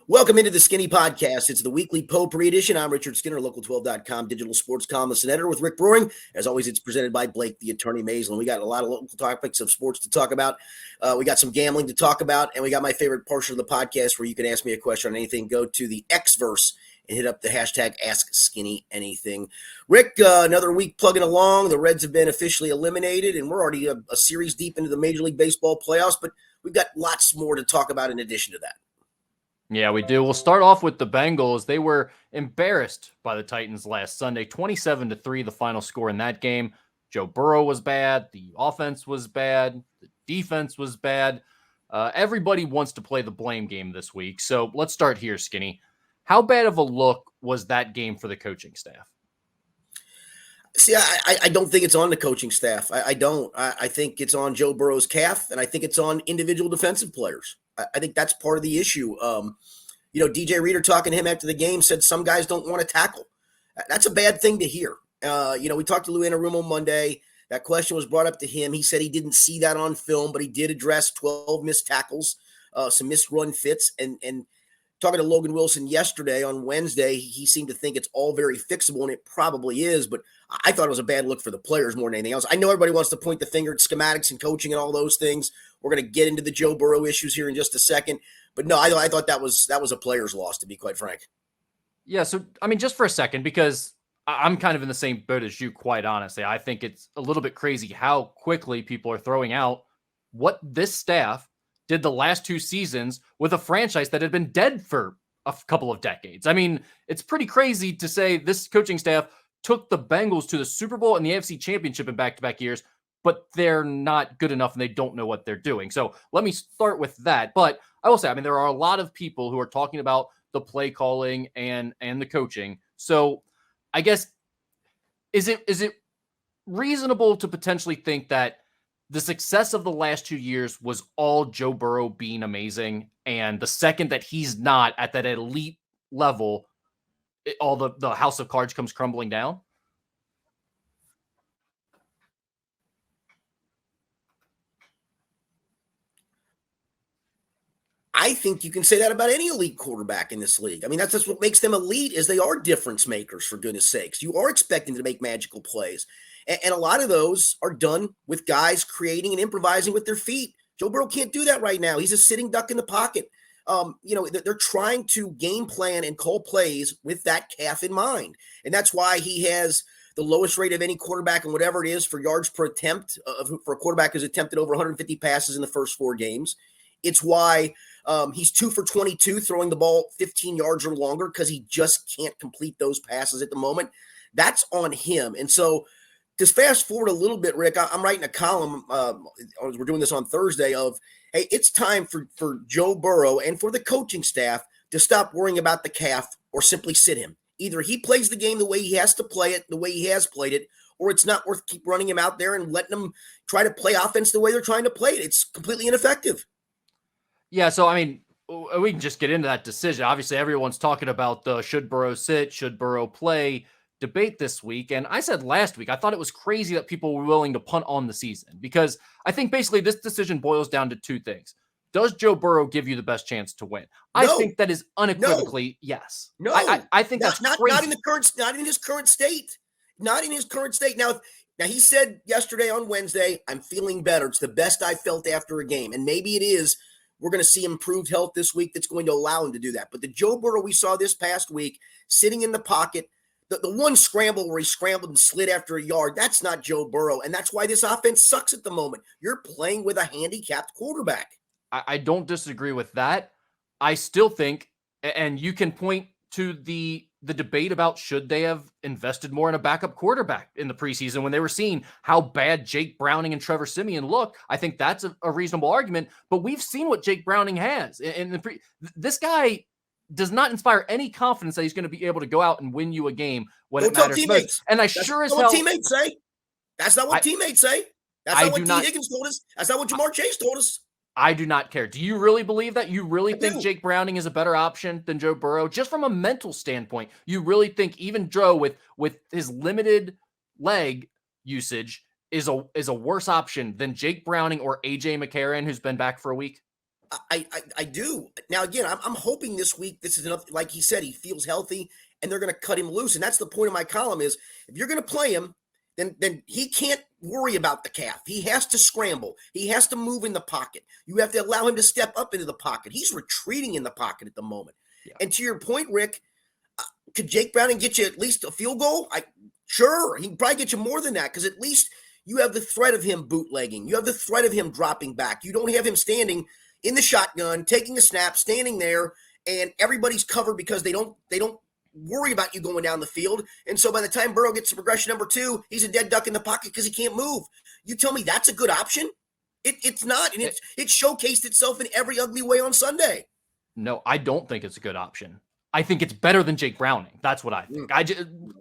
Welcome into the Skinny Podcast. It's the weekly potpourri edition. I'm Richard Skinner, local12.com digital sports columnist and editor with Rick Broering. As always, it's presented by Blake, the attorney Maisland. We got a lot of local topics of sports to talk about. We got some gambling to talk about, and we got my favorite portion of the podcast where you can ask me a question on anything. Go to the Xverse and hit up the hashtag AskSkinnyAnything. Rick, another week plugging along. The Reds have been officially eliminated, and we're already a series deep into the Major League Baseball playoffs, but we've got lots more to talk about in addition to that. Yeah, we do. We'll start off with the Bengals. They were embarrassed by the Titans last Sunday, 27-3, the final score in that game. Joe Burrow was bad. The offense was bad. The defense was bad. Everybody wants to play the blame game this week. So let's start here, Skinny. How bad of a look was that game for the coaching staff? See, I don't think it's on the coaching staff. I don't. I think it's on Joe Burrow's calf, and I think it's on individual defensive players. I think that's part of the issue. DJ Reader talking to him after the game said some guys don't want to tackle. That's a bad thing to hear. We talked to Lou Anarumo Monday. That question was brought up to him. He said he didn't see that on film, but he did address 12 missed tackles, some missed run fits, and talking to Logan Wilson yesterday on Wednesday, he seemed to think it's all very fixable, and it probably is, but I thought it was a bad look for the players more than anything else. I know everybody wants to point the finger at schematics and coaching and all those things. We're going to get into the Joe Burrow issues here in just a second, but no, I thought that was a player's loss, to be quite frank. Yeah, so, just for a second, because I'm kind of in the same boat as you, quite honestly. I think it's a little bit crazy how quickly people are throwing out what this staff did the last two seasons with a franchise that had been dead for a couple of decades. It's pretty crazy to say this coaching staff took the Bengals to the Super Bowl and the AFC Championship in back-to-back years, but they're not good enough and they don't know what they're doing. So let me start with that. But I will say, there are a lot of people who are talking about the play calling and the coaching. So I guess, is it reasonable to potentially think that the success of the last 2 years was all Joe Burrow being amazing, and the second that he's not at that elite level, all the house of cards comes crumbling down? I think you can say that about any elite quarterback in this league. That's just what makes them elite, is they are difference makers, for goodness sakes. You are expecting to make magical plays. And a lot of those are done with guys creating and improvising with their feet. Joe Burrow can't do that right now. He's a sitting duck in the pocket. They're trying to game plan and call plays with that calf in mind. And that's why he has the lowest rate of any quarterback and whatever it is for yards per attempt for a quarterback who's attempted over 150 passes in the first 4 games. It's why he's 2 for 22 throwing the ball 15 yards or longer, because he just can't complete those passes at the moment. That's on him. And so just fast forward a little bit, Rick, I'm writing a column, we're doing this on Thursday, of, hey, it's time for Joe Burrow and for the coaching staff to stop worrying about the calf or simply sit him. Either he plays the game the way he has to play it, the way he has played it, or it's not worth keep running him out there and letting him try to play offense the way they're trying to play it. It's completely ineffective. Yeah, so, we can just get into that decision. Obviously, everyone's talking about the should Burrow sit, should Burrow play debate this week. And I said last week, I thought it was crazy that people were willing to punt on the season, because I think basically this decision boils down to 2 things. Does Joe Burrow give you the best chance to win? No. I think that is unequivocally yes. No, I think that's crazy. Not in his current state. Not in his current state. Now he said yesterday on Wednesday, I'm feeling better. It's the best I felt after a game. And maybe it is. We're going to see improved health this week that's going to allow him to do that. But the Joe Burrow we saw this past week, sitting in the pocket, the one scramble where he scrambled and slid after a yard, that's not Joe Burrow. And that's why this offense sucks at the moment. You're playing with a handicapped quarterback. I don't disagree with that. I still think, and you can point to the debate about should they have invested more in a backup quarterback in the preseason when they were seeing how bad Jake Browning and Trevor Siemian look. I think that's a reasonable argument, but we've seen what Jake Browning has. This guy does not inspire any confidence that he's going to be able to go out and win you a game when it matters most. And that's sure as hell. What teammates say. That's not what teammates say. That's not what T. Higgins told us. That's not what Jamar Chase told us. I do not care. Do you really believe that? You really think Jake Browning is a better option than Joe Burrow? Just from a mental standpoint, you really think even Joe with his limited leg usage is a worse option than Jake Browning or AJ McCarron, who's been back for a week? I do. Now, again, I'm hoping this week this is enough. Like he said, he feels healthy, and they're going to cut him loose. And that's the point of my column is if you're going to play him, then he can't worry about the calf. He has to scramble. He has to move in the pocket. You have to allow him to step up into the pocket. He's retreating in the pocket at the moment. Yeah. And to your point, Rick, could Jake Browning get you at least a field goal? Sure, he can probably get you more than that because at least you have the threat of him bootlegging. You have the threat of him dropping back. You don't have him standing in the shotgun, taking a snap, standing there, and everybody's covered because they don't worry about you going down the field. And so by the time Burrow gets to progression number 2, he's a dead duck in the pocket because he can't move. You tell me that's a good option? It's not, and it showcased itself in every ugly way on Sunday. No, I don't think it's a good option. I think it's better than Jake Browning. That's what I think.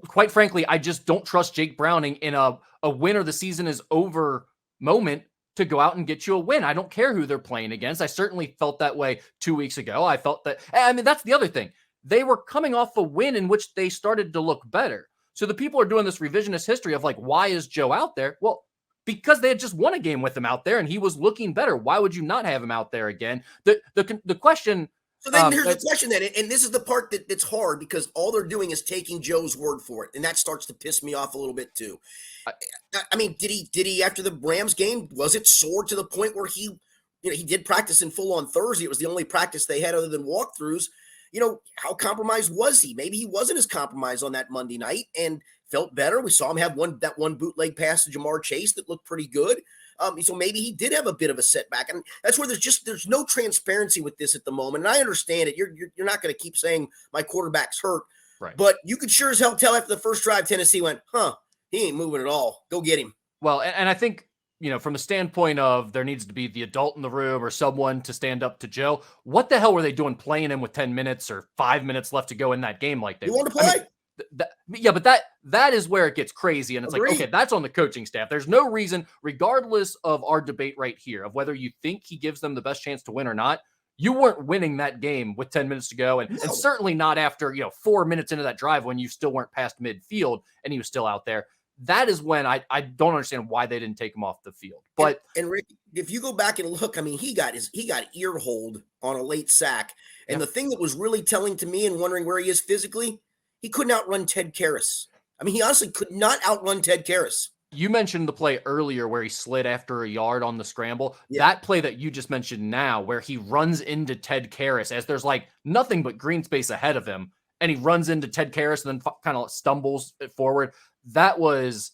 Quite frankly, I just don't trust Jake Browning in a win or the season is over moment to go out and get you a win. I don't care who they're playing against. I certainly felt that way 2 weeks ago. I felt that, I mean, that's the other thing. They were coming off a win in which they started to look better. So the people are doing this revisionist history of like, why is Joe out there? Well, because they had just won a game with him out there and he was looking better. Why would you not have him out there again? The question. So then here's the question then, and this is the part that's hard because all they're doing is taking Joe's word for it, and that starts to piss me off a little bit too. I mean, did he after the Rams game, was it sore to the point where he did practice in full on Thursday? It was the only practice they had other than walkthroughs. How compromised was he? Maybe he wasn't as compromised on that Monday night and felt better. We saw him have that one bootleg pass to Jamar Chase that looked pretty good. So maybe he did have a bit of a setback, and that's where there's no transparency with this at the moment. And I understand it. You're not going to keep saying my quarterback's hurt, right? But you could sure as hell tell after the first drive, Tennessee went, he ain't moving at all. Go get him. Well, and I think from the standpoint of there needs to be the adult in the room or someone to stand up to Joe. What the hell were they doing playing him with 10 minutes or 5 minutes left to go in that game like they want to play? I mean, but that is where it gets crazy. And it's Agreed. like, okay, that's on the coaching staff. There's no reason, regardless of our debate right here, of whether you think he gives them the best chance to win or not, you weren't winning that game with 10 minutes to go. And certainly not after, 4 minutes into that drive when you still weren't past midfield and he was still out there. That is when I don't understand why they didn't take him off the field. But and Rick, if you go back and look, I mean, he got ear hold on a late sack. And the thing that was really telling to me and wondering where he is physically, he couldn't outrun Ted Karras. I mean, he honestly could not outrun Ted Karras. You mentioned the play earlier where he slid after a yard on the scramble. Yeah. That play that you just mentioned now where he runs into Ted Karras as there's like nothing but green space ahead of him. And he runs into Ted Karras and then kind of stumbles forward. That was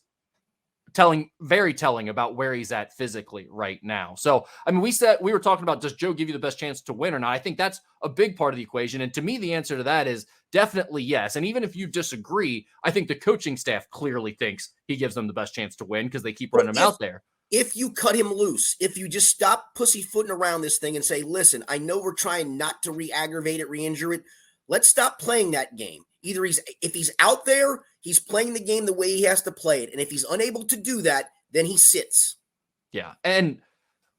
very telling about where he's at physically right now. So, I mean, we were talking about, does Joe give you the best chance to win or not? I think that's a big part of the equation. And to me, the answer to that is definitely yes. And even if you disagree, I think the coaching staff clearly thinks he gives them the best chance to win because they keep running him out there. If you cut him loose, if you just stop pussyfooting around this thing and say, listen, I know we're trying not to re-aggravate it, re-injure it. Let's stop playing that game. Either if he's out there, he's playing the game the way he has to play it. And if he's unable to do that, then he sits. Yeah. And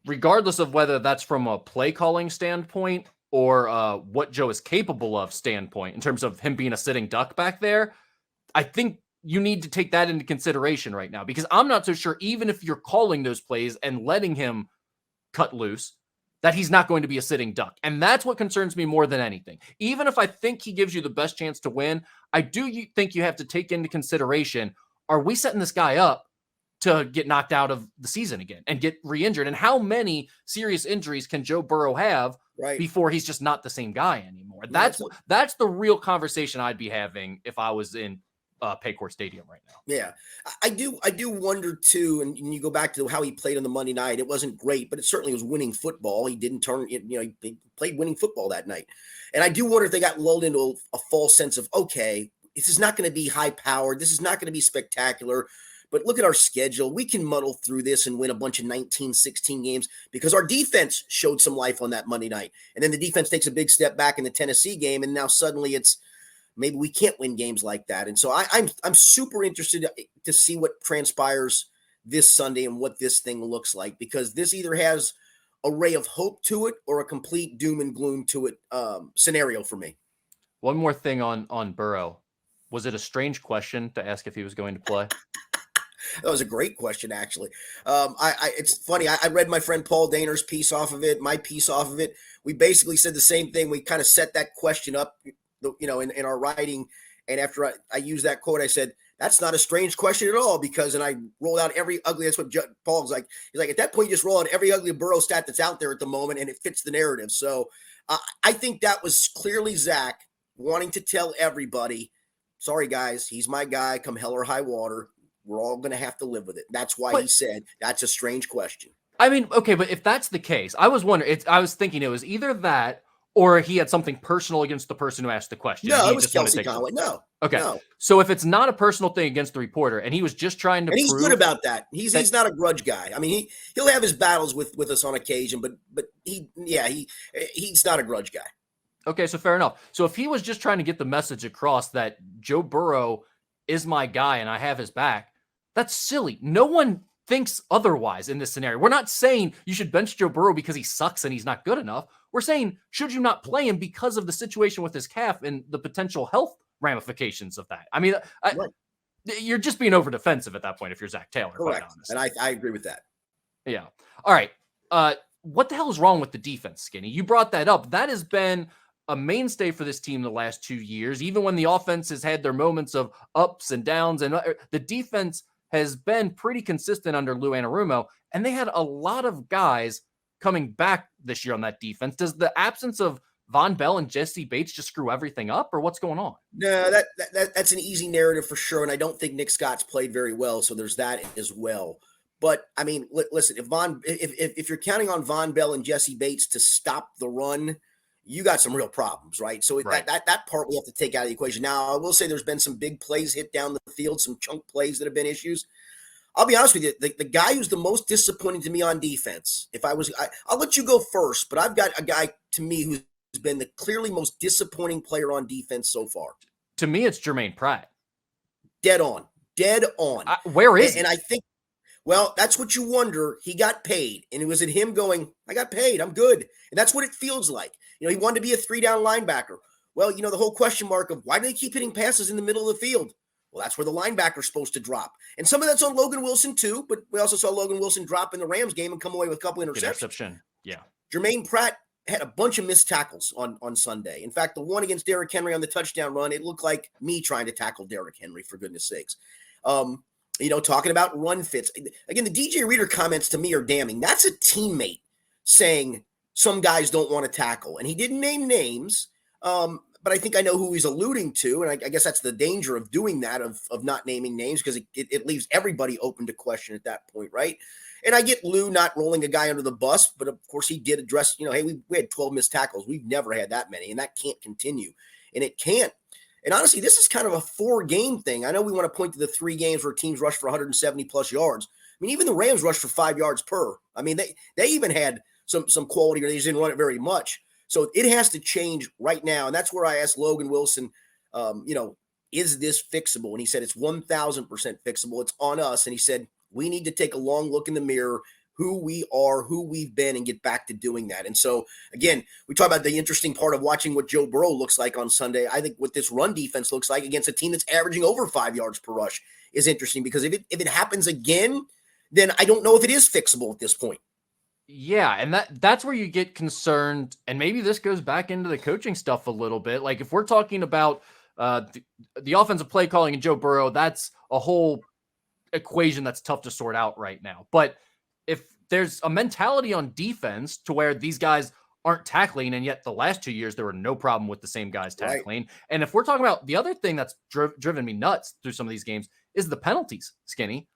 regardless of whether that's from a play calling standpoint or what Joe is capable of standpoint in terms of him being a sitting duck back there, I think you need to take that into consideration right now, because I'm not so sure, even if you're calling those plays and letting him cut loose, that he's not going to be a sitting duck. And that's what concerns me more than anything. Even if I think he gives you the best chance to win, I do think you have to take into consideration, are we setting this guy up to get knocked out of the season again and get re-injured? And how many serious injuries can Joe Burrow have before he's just not the same guy anymore? That's the real conversation I'd be having if I was in Paycor Stadium right now. Yeah, I do wonder too, and you go back to how he played on the Monday night. It wasn't great, but it certainly was winning football. He didn't turn, he played winning football that night. And I do wonder if they got lulled into a false sense of, okay, this is not going to be high powered. This is not going to be spectacular, but look at our schedule. We can muddle through this and win a bunch of 19-16 games because our defense showed some life on that Monday night. And then the defense takes a big step back in the Tennessee game. And now suddenly maybe we can't win games like that. And so I'm super interested to see what transpires this Sunday and what this thing looks like, because this either has a ray of hope to it or a complete doom and gloom to it scenario for me. One more thing on Burrow. Was it a strange question to ask if he was going to play? That was a great question, actually. It's funny. I read my friend Paul Dahner's piece off of it, my piece off of it. We basically said the same thing. We kind of set that question up, in our writing. And after I used that quote, I said, that's not a strange question at all, because, and I rolled out every ugly, that's what Paul's like. He's like, at that point, you just roll out every ugly Burrow stat that's out there at the moment, and it fits the narrative. So I think that was clearly Zach wanting to tell everybody, sorry, guys, he's my guy, come hell or high water. We're all going to have to live with it. That's why he said that's a strange question. I mean, okay, but if that's the case, I was wondering, I was thinking it was either that or he had something personal against the person who asked the question. No, it was Kelsey Conway. No. Okay. No. So if it's not a personal thing against the reporter and he was just trying to and he's good about that. He's not a grudge guy. I mean, he'll have his battles with us on occasion, but he's not a grudge guy. Okay, so fair enough. So if he was just trying to get the message across that Joe Burrow is my guy and I have his back, that's silly. No one thinks otherwise in this scenario. We're not saying you should bench Joe Burrow because he sucks and he's not good enough. We're saying, should you not play him because of the situation with his calf and the potential health ramifications of that? I mean, right. You're just being over defensive at that point if you're Zach Taylor. Correct. And I agree with that. Yeah. All right. What the hell is wrong with the defense, Skinny? You brought that up. That has been a mainstay for this team the last 2 years, even when the offense has had their moments of ups and downs. And the defense has been pretty consistent under Lou Anarumo, and they had a lot of guys coming back this year on that defense. Does the absence of Von Bell and Jesse Bates just screw everything up, or what's going on? No, that's an easy narrative for sure, and I don't think Nick Scott's played very well, so there's that as well. But I mean, listen, if you're counting on Von Bell and Jesse Bates to stop the run, you got some real problems, right? So right. That part we have to take out of the equation. Now, I will say there's been some big plays hit down the field, some chunk plays that have been issues. I'll be honest with you, the guy who's the most disappointing to me on defense, I'll let you go first, but I've got a guy to me who's been the clearly most disappointing player on defense so far. To me, it's Jermaine Pratt. Dead on. Where is he? And I think, well, that's what you wonder. He got paid, and it was in him going, I got paid, I'm good. And that's what it feels like. He wanted to be a 3-down linebacker. Well, the whole question mark of why do they keep hitting passes in the middle of the field? Well, that's where the linebacker's supposed to drop. And some of that's on Logan Wilson too, but we also saw Logan Wilson drop in the Rams game and come away with a couple interceptions. Yeah. Jermaine Pratt had a bunch of missed tackles on Sunday. In fact, the one against Derrick Henry on the touchdown run, it looked like me trying to tackle Derrick Henry, for goodness sakes. Talking about run fits. Again, the DJ Reader comments to me are damning. That's a teammate saying some guys don't want to tackle. And he didn't name names, but I think I know who he's alluding to. And I guess that's the danger of doing that, of not naming names, because it leaves everybody open to question at that point, right? And I get Lou not rolling a guy under the bus, but of course he did address, hey, we had 12 missed tackles. We've never had that many, and that can't continue. And it can't. And honestly, this is kind of a 4-game thing. I know we want to point to the 3 games where teams rushed for 170-plus yards. I mean, even the Rams rushed for 5 yards per. I mean, they even had some quality, or they just didn't run it very much. So it has to change right now. And that's where I asked Logan Wilson, is this fixable? And he said, it's 1,000% fixable. It's on us. And he said, we need to take a long look in the mirror, who we are, who we've been, and get back to doing that. And so, again, we talk about the interesting part of watching what Joe Burrow looks like on Sunday. I think what this run defense looks like against a team that's averaging over 5 yards per rush is interesting, because if it happens again, then I don't know if it is fixable at this point. Yeah, and that's where you get concerned, and maybe this goes back into the coaching stuff a little bit. Like, if we're talking about the offensive play calling and Joe Burrow, that's a whole equation that's tough to sort out right now. But if there's a mentality on defense to where these guys aren't tackling, and yet the last 2 years there were no problem with the same guys tackling. Right. And if we're talking about the other thing that's driven me nuts through some of these games is the penalties, Skinny.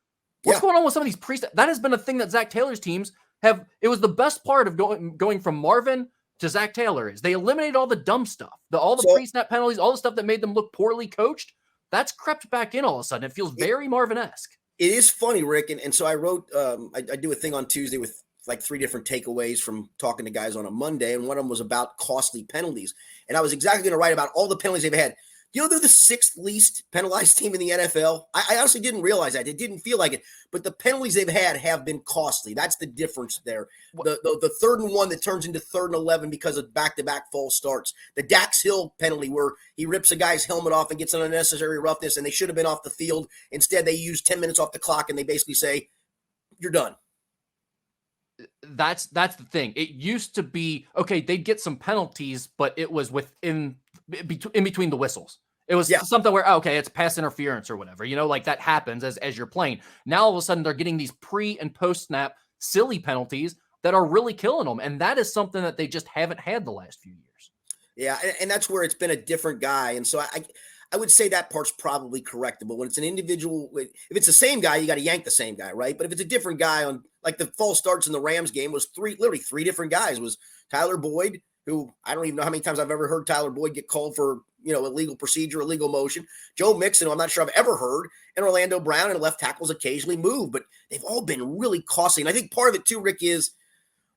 What's going on with some of these that has been a thing that Zach Taylor's teams have. It was the best part of going from Marvin to Zach Taylor is they eliminated all the dumb stuff, all the pre-snap penalties, all the stuff that made them look poorly coached. That's crept back in all of a sudden. It feels very Marvin-esque. It is funny, Rick. And so I wrote, I do a thing on Tuesday with like 3 different takeaways from talking to guys on a Monday. And one of them was about costly penalties. And I was exactly going to write about all the penalties they've had. You know, they're the sixth least penalized team in the NFL. I honestly didn't realize that. It didn't feel like it, but the penalties they've had have been costly. That's the difference there. The 3rd and 1 that turns into 3rd and 11 because of back-to-back false starts. The Dax Hill penalty where he rips a guy's helmet off and gets an unnecessary roughness, and they should have been off the field. Instead, they use 10 minutes off the clock, and they basically say, you're done. That's the thing. It used to be, okay, they'd get some penalties, but it was in between the whistles. It was something where, okay, it's pass interference or whatever, like that happens as you're playing. Now, all of a sudden, they're getting these pre and post snap silly penalties that are really killing them. And that is something that they just haven't had the last few years. Yeah. And that's where it's been a different guy. And so I would say that part's probably correctable. When it's an individual, if it's the same guy, you got to yank the same guy, right? But if it's a different guy on, like the false starts in the Rams game was literally three different guys. It was Tyler Boyd, who I don't even know how many times I've ever heard Tyler Boyd get called for, illegal procedure, illegal motion. Joe Mixon, who I'm not sure I've ever heard, and Orlando Brown, and left tackles occasionally move, but they've all been really costly. And I think part of it too, Rick, is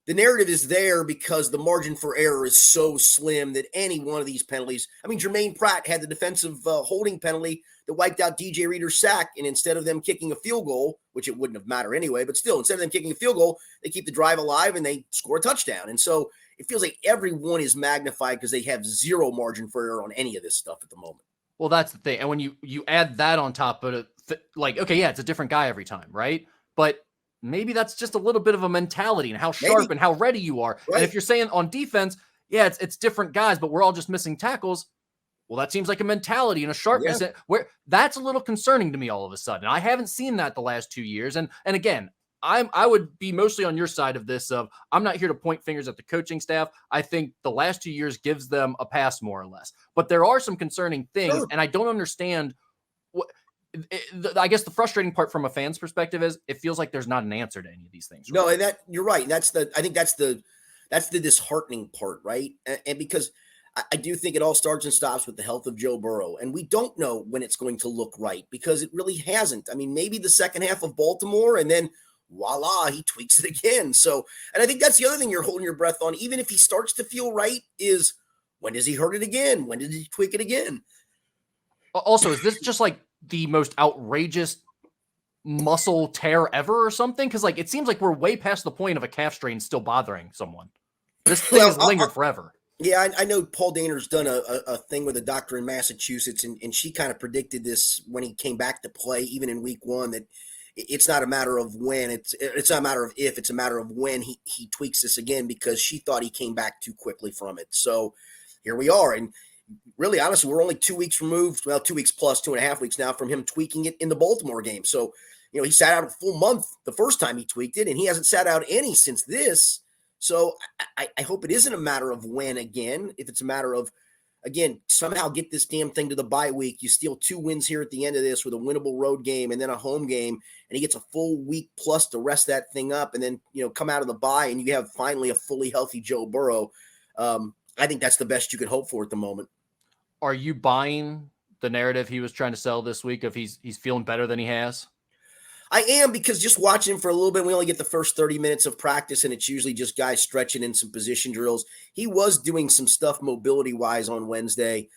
the narrative is there because the margin for error is so slim that any one of these penalties, I mean, Jermaine Pratt had the defensive holding penalty that wiped out DJ Reader's sack, and instead of them kicking a field goal, which it wouldn't have mattered anyway, but still, instead of them kicking a field goal, they keep the drive alive and they score a touchdown. And so it feels like everyone is magnified because they have zero margin for error on any of this stuff at the moment. Well, that's the thing. And when you add that on top of it, okay, yeah, it's a different guy every time, right? But maybe that's just a little bit of a mentality and how sharp and how ready you are. Right. And if you're saying on defense, yeah, it's different guys, but we're all just missing tackles. Well, that seems like a mentality and a sharpness where that's a little concerning to me all of a sudden. I haven't seen that the last 2 years. And again, I would be mostly on your side of this. I'm not here to point fingers at the coaching staff. I think the last 2 years gives them a pass more or less, but there are some concerning things, and I don't understand what. I guess the frustrating part from a fan's perspective is it feels like there's not an answer to any of these things. No, and that you're right. I think that's the disheartening part, right? And because I do think it all starts and stops with the health of Joe Burrow, and we don't know when it's going to look right because it really hasn't. I mean, maybe the second half of Baltimore, and then voila, he tweaks it again. So, and I think that's the other thing you're holding your breath on, even if he starts to feel right, is when does he hurt it again? When did he tweak it again? Also, is this just like the most outrageous muscle tear ever or something? Because it seems like we're way past the point of a calf strain still bothering someone. This thing has lingered forever. Yeah, I know Paul Dehner's done a thing with a doctor in Massachusetts, and she kind of predicted this when he came back to play, even in week 1, that it's not a matter of when, it's not a matter of if, it's a matter of when he tweaks this again, because she thought he came back too quickly from it. So here we are. And really, honestly, we're only 2 weeks removed, 2 weeks plus 2.5 weeks now from him tweaking it in the Baltimore game. So, he sat out a full month the first time he tweaked it, and he hasn't sat out any since this. So I hope it isn't a matter of when again. If it's a matter of, again, somehow get this damn thing to the bye week. You steal 2 wins here at the end of this with a winnable road game and then a home game, and he gets a full week plus to rest that thing up, and then, come out of the bye and you have finally a fully healthy Joe Burrow. I think that's the best you could hope for at the moment. Are you buying the narrative he was trying to sell this week of he's feeling better than he has? I am, because just watching him for a little bit, we only get the first 30 minutes of practice, and it's usually just guys stretching in some position drills. He was doing some stuff mobility-wise on Wednesday.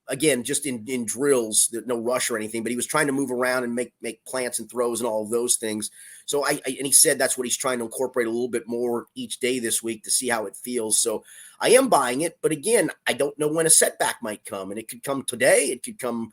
Again, just in drills, no rush or anything, but he was trying to move around and make plants and throws and all of those things. So and he said that's what he's trying to incorporate a little bit more each day this week to see how it feels. So I am buying it, but again, I don't know when a setback might come, and it could come today. It could come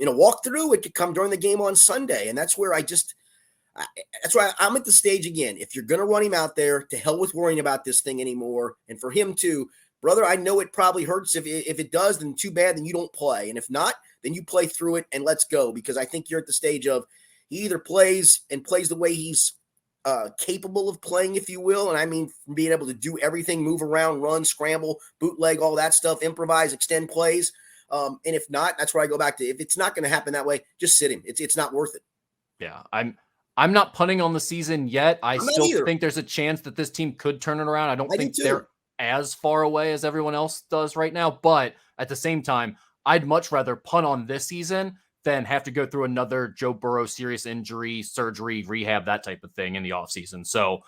in a walkthrough. It could come during the game on Sunday. And that's where that's why I'm at the stage again. If you're going to run him out there, to hell with worrying about this thing anymore. And for him too, brother, I know it probably hurts. If it does, then too bad, then you don't play. And if not, then you play through it and let's go. Because I think you're at the stage of he either plays the way he's capable of playing, if you will. And I mean, being able to do everything, move around, run, scramble, bootleg, all that stuff, improvise, extend plays. And if not, that's where I go back to, if it's not going to happen that way, just sit him. It's not worth it. Yeah. I'm not punting on the season yet. I still think there's a chance that this team could turn it around. I don't think they're as far away as everyone else does right now. But at the same time, I'd much rather punt on this season than have to go through another Joe Burrow serious injury, surgery, rehab, that type of thing in the offseason. So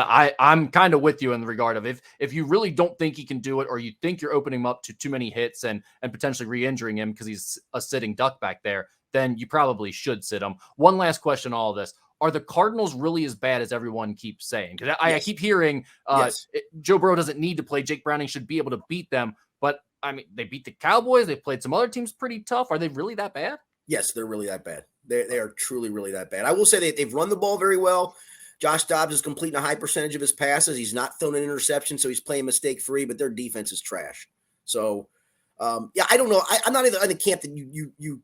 I'm kind of with you in the regard of if you really don't think he can do it, or you think you're opening him up to too many hits and potentially re-injuring him because he's a sitting duck back there, then you probably should sit him. One last question, all of this. Are the Cardinals really as bad as everyone keeps saying? Because I keep hearing Yes. Joe Burrow doesn't need to play. Jake Browning should be able to beat them. But, I mean, they beat the Cowboys. They played some other teams pretty tough. Are they really that bad? Yes, they're really that bad. They are truly really that bad. I will say they've run the ball very well. Josh Dobbs is completing a high percentage of his passes. He's not thrown an interception, so he's playing mistake-free, but their defense is trash. So, I don't know. I'm not in the camp that you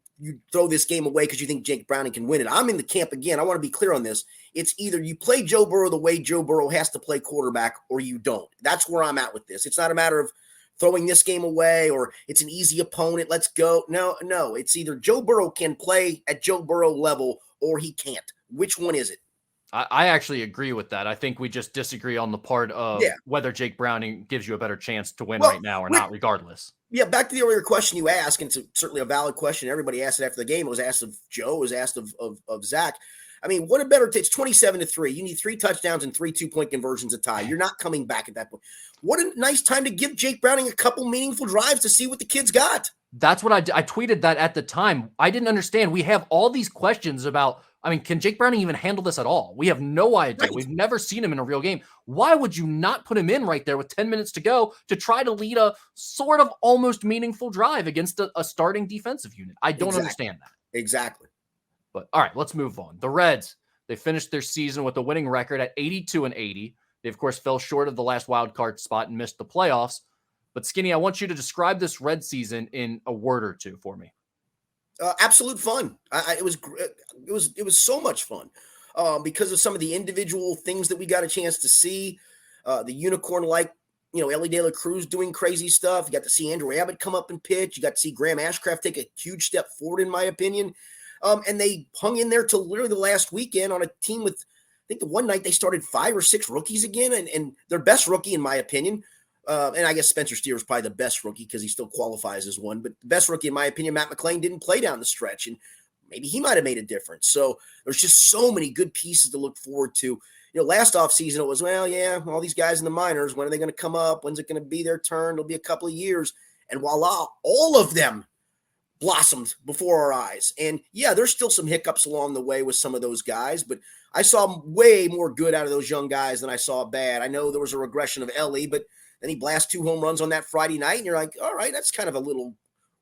throw this game away because you think Jake Browning can win it. I'm in the camp again. I want to be clear on this. It's either you play Joe Burrow the way Joe Burrow has to play quarterback, or you don't. That's where I'm at with this. It's not a matter of throwing this game away or it's an easy opponent. Let's go. No. It's either Joe Burrow can play at Joe Burrow level or he can't. Which one is it? I actually agree with that. I think we just disagree on the part of whether Jake Browning gives you a better chance to win right now or not, regardless. Yeah, back to the earlier question you asked, and it's certainly a valid question. Everybody asked it after the game. It was asked of Joe. It was asked of Zach. I mean, what a better – it's 27-3. You need 3 touchdowns and 3 2-point conversions to tie. You're not coming back at that point. What a nice time to give Jake Browning a couple meaningful drives to see what the kid's got. That's what I tweeted that at the time. I didn't understand. We have all these questions about – I mean, can Jake Browning even handle this at all? We have no idea. Right. We've never seen him in a real game. Why would you not put him in right there with 10 minutes to go to try to lead a sort of almost meaningful drive against a starting defensive unit? I don't understand that. Exactly. But all right, let's move on. The Reds, they finished their season with a winning record at 82-80. They, of course, fell short of the last wild card spot and missed the playoffs. But Skinny, I want you to describe this Red season in a word or two for me. Absolute fun. It was so much fun because of some of the individual things that we got a chance to see. The unicorn, like Ellie De La Cruz doing crazy stuff. You got to see Andrew Abbott come up and pitch. You got to see Graham Ashcraft take a huge step forward, in my opinion. And they hung in there till literally the last weekend on a team with, I think the one night they started 5 or 6 rookies again, and their best rookie, in my opinion. And I guess Spencer Steer was probably the best rookie because he still qualifies as one. But the best rookie, in my opinion, Matt McClain, didn't play down the stretch. And maybe he might have made a difference. So there's just so many good pieces to look forward to. Last offseason, it was, all these guys in the minors, when are they going to come up? When's it going to be their turn? It'll be a couple of years. And voila, all of them blossomed before our eyes. And there's still some hiccups along the way with some of those guys, but I saw way more good out of those young guys than I saw bad. I know there was a regression of Ellie, but then he blasts 2 home runs on that Friday night, and you're like, all right, that's kind of a little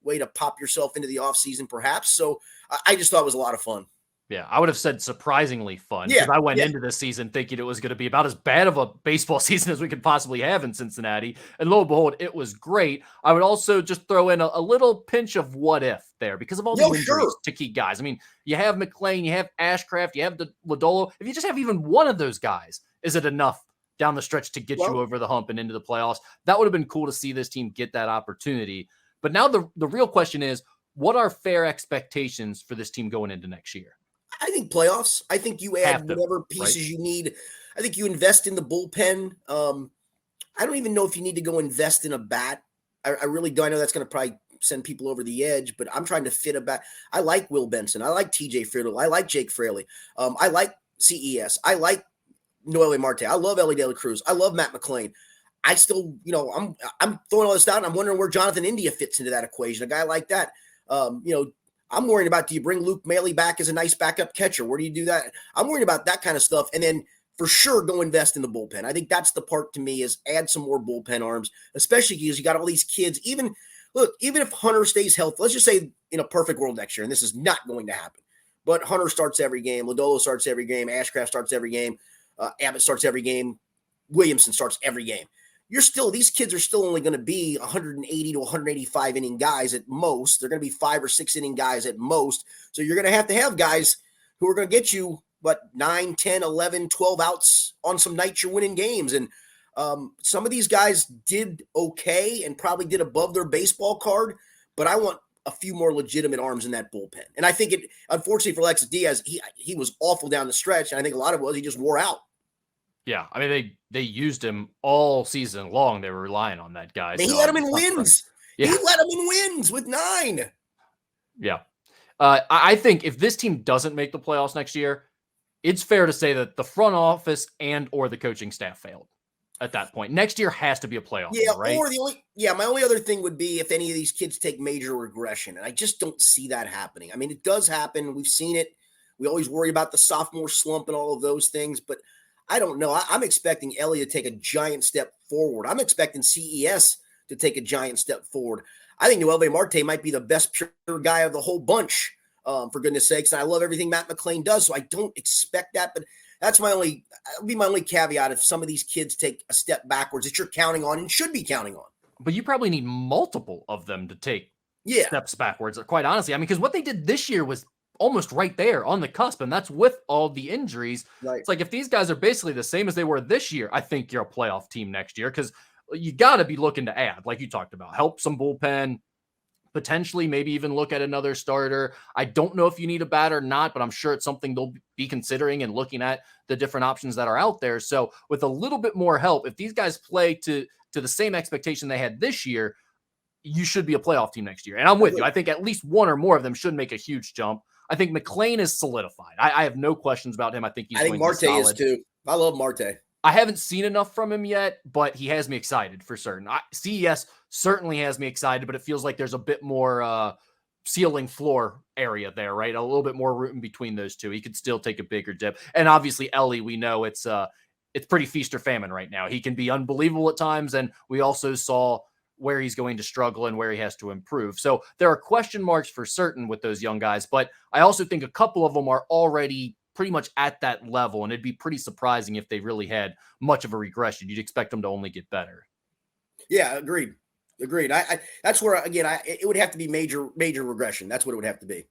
way to pop yourself into the offseason, perhaps. So I just thought it was a lot of fun. Yeah, I would have said surprisingly fun because I went into this season thinking it was going to be about as bad of a baseball season as we could possibly have in Cincinnati. And lo and behold, it was great. I would also just throw in a little pinch of what if there because of all the injuries to key guys. I mean, you have McClain, you have Ashcraft, you have the Lodolo. If you just have even one of those guys, is it enough down the stretch to get you over the hump and into the playoffs? That would have been cool to see this team get that opportunity. But now the real question is, what are fair expectations for this team going into next year? I think playoffs. I think you add whatever pieces you need. I think you invest in the bullpen. I don't even know if you need to go invest in a bat. I really don't. I know that's going to probably send people over the edge, but I'm trying to fit a bat. I like Will Benson. I like TJ Friedl. I like Jake Fraley. I like CES. I like Noelle Marte. I love Ellie De La Cruz. I love Matt McClain. I still, I'm throwing all this out and I'm wondering where Jonathan India fits into that equation. A guy like that, I'm worrying about, do you bring Luke Maley back as a nice backup catcher? Where do you do that? I'm worried about that kind of stuff. And then for sure, go invest in the bullpen. I think that's the part to me is add some more bullpen arms, especially because you got all these kids. Even if Hunter stays healthy, let's just say in a perfect world next year, and this is not going to happen, but Hunter starts every game. Lodolo starts every game. Ashcraft starts every game. Abbott starts every game. Williamson starts every game. These kids are still only going to be 180 to 185 inning guys at most. They're going to be 5 or 6 inning guys at most. So you're going to have guys who are going to get you, 9, 10, 11, 12 outs on some nights you're winning games. And some of these guys did okay and probably did above their baseball card, but I want a few more legitimate arms in that bullpen. And I think unfortunately for Alexis Diaz, he was awful down the stretch. And I think a lot of it was he just wore out. Yeah, I mean, they used him all season long. They were relying on that guy. He let him in wins. Yeah. He let him in wins with 9. Yeah. I think if this team doesn't make the playoffs next year, it's fair to say that the front office and or the coaching staff failed at that point. Next year has to be a playoff Yeah, year, right? my only other thing would be if any of these kids take major regression, and I just don't see that happening. I mean, it does happen. We've seen it. We always worry about the sophomore slump and all of those things, but I don't know. I'm expecting Ellie to take a giant step forward. I'm expecting CES to take a giant step forward. I think Noelve Marte might be the best pure guy of the whole bunch, for goodness sakes. And I love everything Matt McClain does, so I don't expect that. But that'll be my only caveat. If some of these kids take a step backwards that you're counting on and should be counting on. But you probably need multiple of them to take Yeah. steps backwards, quite honestly. I mean, because what they did this year was almost right there on the cusp, and that's with all the injuries. Right. It's like if these guys are basically the same as they were this year, I think you're a playoff team next year because you got to be looking to add, like you talked about, help some bullpen, potentially maybe even look at another starter. I don't know if you need a bat or not, but I'm sure it's something they'll be considering and looking at the different options that are out there. So with a little bit more help, if these guys play to the same expectation they had this year, you should be a playoff team next year. And I'm with you. I think at least one or more of them should make a huge jump. I think McClain is solidified. I have no questions about him. I think Marte is too. I love Marte. I haven't seen enough from him yet, but he has me excited for certain. CES certainly has me excited, but it feels like there's a bit more ceiling floor area there, right? A little bit more room in between those two. He could still take a bigger dip. And obviously Ellie, we know it's pretty feast or famine right now. He can be unbelievable at times, and we also saw where he's going to struggle and where he has to improve. So there are question marks for certain with those young guys, but I also think a couple of them are already pretty much at that level, and it'd be pretty surprising if they really had much of a regression. You'd expect them to only get better. Yeah, agreed. I that's where, again, it would have to be major regression. That's what it would have to be.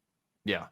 Yeah.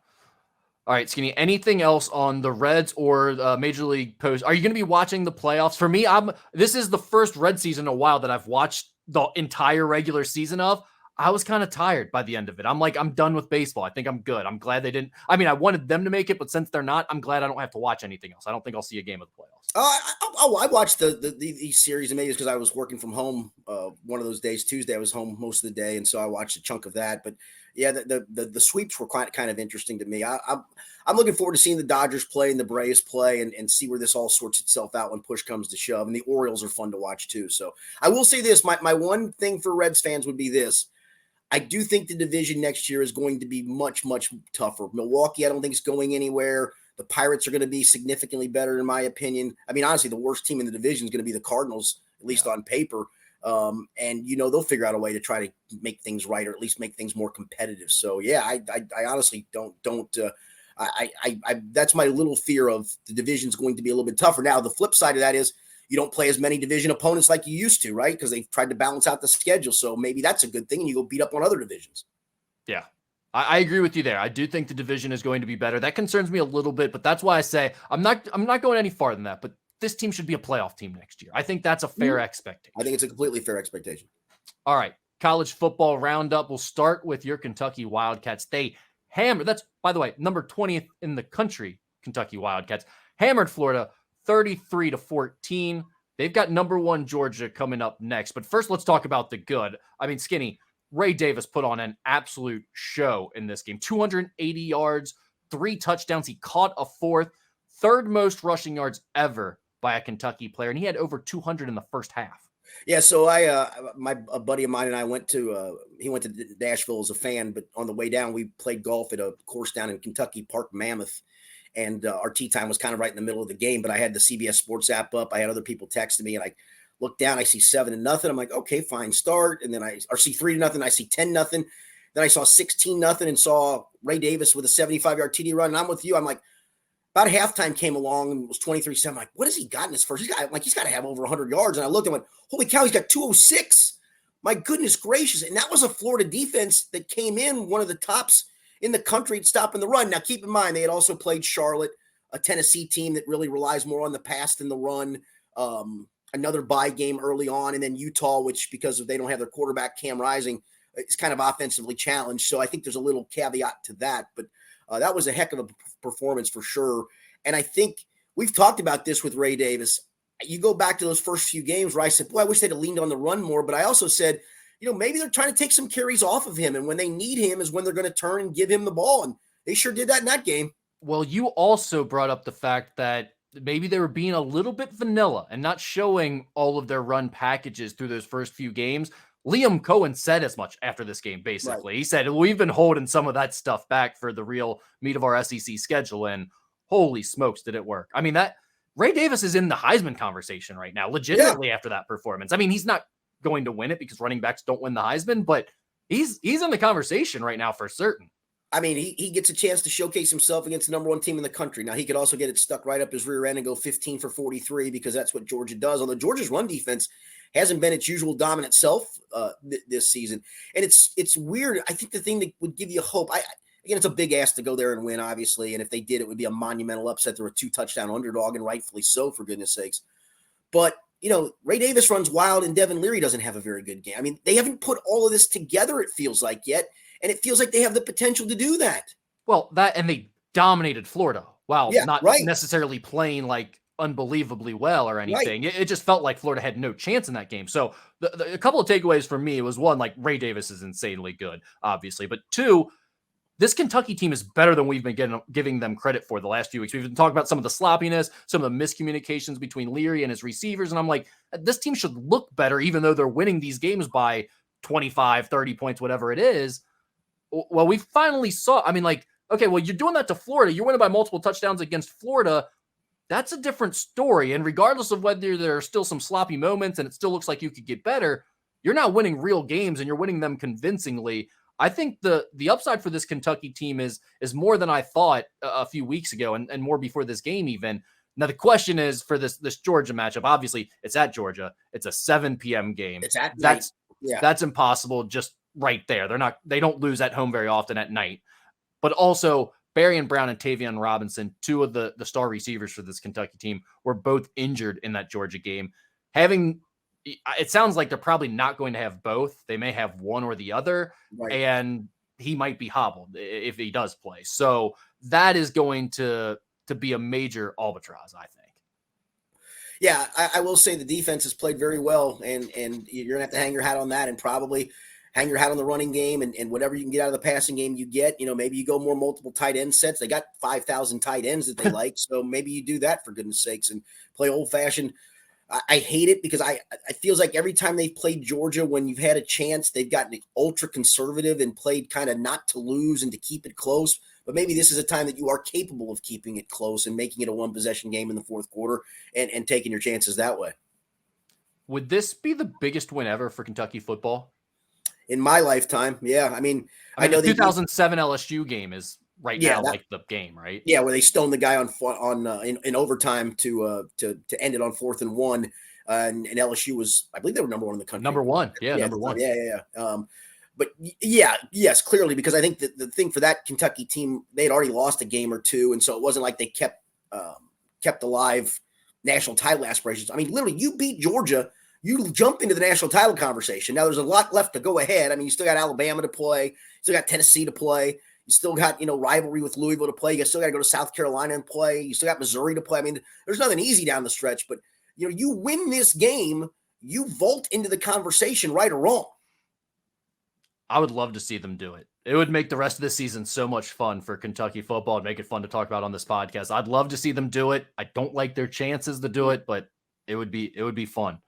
All right, Skinny, anything else on the Reds or Major League Post? Are you going to be watching the playoffs? For me, this is the first Red season in a while that I've watched the entire regular season of. I was kind of tired by the end of it. I'm like, I'm done with baseball. I think I'm good. I'm glad they didn't. I mean, I wanted them to make it, but since they're not, I'm glad I don't have to watch anything else. I don't think I'll see a game of the playoffs. I watched these series, and maybe it's because I was working from home one of those days. Tuesday, I was home most of the day, and so I watched a chunk of that. But yeah, the sweeps were kind of interesting to me. I'm looking forward to seeing the Dodgers play and the Braves play and see where this all sorts itself out when push comes to shove. And the Orioles are fun to watch too. So I will say this: my one thing for Reds fans would be this. I do think the division next year is going to be much, much tougher. Milwaukee, I don't think is going anywhere. The Pirates are going to be significantly better, in my opinion. I mean, honestly, the worst team in the division is going to be the Cardinals, at least on paper. And they'll figure out a way to try to make things right, or at least make things more competitive. So yeah, I honestly don't. That's my little fear of the division's going to be a little bit tougher. Now, the flip side of that is you don't play as many division opponents like you used to, right? Because they've tried to balance out the schedule. So maybe that's a good thing, and you go beat up on other divisions. Yeah. I agree with you there. I do think the division is going to be better. That concerns me a little bit, but that's why I say I'm not going any farther than that. But this team should be a playoff team next year. I think that's a fair expectation. I think it's a completely fair expectation. All right. College football roundup. We'll start with your Kentucky Wildcats. They hammered, that's, by the way, number 20th in the country, Kentucky Wildcats. Hammered Florida 33-14. They've got number 1 Georgia coming up next. But first, let's talk about the good. I mean, Skinny, Ray Davis put on an absolute show in this game. 280 yards, 3 touchdowns. He caught a 4th, 3rd most rushing yards ever by a Kentucky player, and he had over 200 in the first half. Yeah, so a buddy of mine and I went to Nashville as a fan, but on the way down, we played golf at a course down in Kentucky, Park Mammoth, and our tee time was kind of right in the middle of the game, but I had the CBS Sports app up. I had other people texting me, and I look down, I see 7-0. I'm like, okay, fine, start. And then I see 3-0. I see 10-0. Then I saw 16-0 and saw Ray Davis with a 75-yard TD run. And I'm with you. I'm like, about halftime came along and it was 23-7. I'm like, what has he got in his first? He's got to have over 100 yards. And I looked and went, holy cow, he's got 206. My goodness gracious. And that was a Florida defense that came in one of the tops in the country stopping the run. Now, keep in mind, they had also played Charlotte, a Tennessee team that really relies more on the pass than the run. Another bye game early on, and then Utah, which because they don't have their quarterback Cam Rising, is kind of offensively challenged. So I think there's a little caveat to that, but that was a heck of a performance for sure. And I think we've talked about this with Ray Davis. You go back to those first few games where I said, boy, I wish they'd have leaned on the run more. But I also said, maybe they're trying to take some carries off of him, and when they need him is when they're going to turn and give him the ball. And they sure did that in that game. Well, you also brought up the fact that maybe they were being a little bit vanilla and not showing all of their run packages through those first few games. Liam Cohen said as much after this game, Right. basically. He said, we've been holding some of that stuff back for the real meat of our SEC schedule, and holy smokes, did it work. I mean, that Ray Davis is in the Heisman conversation right now, Yeah. legitimately after that performance. I mean, he's not going to win it because running backs don't win the Heisman, but he's in the conversation right now for certain. I mean, he gets a chance to showcase himself against the number one team in the country. Now, he could also get it stuck right up his rear end and go 15 for 43 because that's what Georgia does. Although Georgia's run defense hasn't been its usual dominant self this season. And it's weird. I think the thing that would give you hope, again, it's a big ask to go there and win, obviously. And if they did, it would be a monumental upset. They're a 2-touchdown underdog, and rightfully so, for goodness sakes. But, Ray Davis runs wild, and Devin Leary doesn't have a very good game. I mean, they haven't put all of this together, it feels like, yet. And it feels like they have the potential to do that. Well, and they dominated Florida. Wow, Yeah, not right. necessarily playing like unbelievably well or anything. Right. It just felt like Florida had no chance in that game. So a couple of takeaways for me was one, like Ray Davis is insanely good, obviously, but two, this Kentucky team is better than we've been giving them credit for the last few weeks. We've been talking about some of the sloppiness, some of the miscommunications between Leary and his receivers. And I'm like, this team should look better, even though they're winning these games by 25, 30 points, whatever it is. Well, we finally saw, I mean, like, okay, well, you're doing that to Florida. You're winning by multiple touchdowns against Florida. That's a different story. And regardless of whether there are still some sloppy moments and it still looks like you could get better, you're not winning real games and you're winning them convincingly. I think the upside for this Kentucky team is more than I thought a few weeks ago and more before this game even. Now, the question is for this Georgia matchup, obviously it's at Georgia. It's a 7 p.m. game. It's at night. That's impossible just right there. They don't lose at home very often at night. But also Barry and Brown and Tavion Robinson, two of the star receivers for this Kentucky team, were both injured in that Georgia game. It sounds like they're probably not going to have both. They may have one or the other, Right. and he might be hobbled if he does play. So that is going to be a major albatross, I think. Yeah, I will say the defense has played very well, and you're gonna have to hang your hat on that, and probably hang your hat on the running game, and whatever you can get out of the passing game, you get. Maybe you go more multiple tight end sets. They got 5,000 tight ends that they like, so maybe you do that for goodness sakes and play old fashioned. I hate it because I feels like every time they've played Georgia, when you've had a chance, they've gotten ultra conservative and played kind of not to lose and to keep it close. But maybe this is a time that you are capable of keeping it close and making it a one possession game in the fourth quarter and taking your chances that way. Would this be the biggest win ever for Kentucky football? In my lifetime, yeah. I know the 2007 LSU game is now like the game, right? Yeah, where they stoned the guy in overtime to end it on 4th and 1, and LSU was, I believe, they were number 1 in the country. Number one, number one. Yeah. But yes, clearly, because I think the thing for that Kentucky team, they had already lost a game or two, and so it wasn't like they kept alive national title aspirations. I mean, literally, you beat Georgia, you jump into the national title conversation. Now there's a lot left to go ahead. I mean, you still got Alabama to play, you still got Tennessee to play. You still got, rivalry with Louisville to play. You still got to go to South Carolina and play. You still got Missouri to play. I mean, there's nothing easy down the stretch, but you win this game, you vault into the conversation, right or wrong. I would love to see them do it. It would make the rest of the season so much fun for Kentucky football and make it fun to talk about on this podcast. I'd love to see them do it. I don't like their chances to do it, but it would be fun.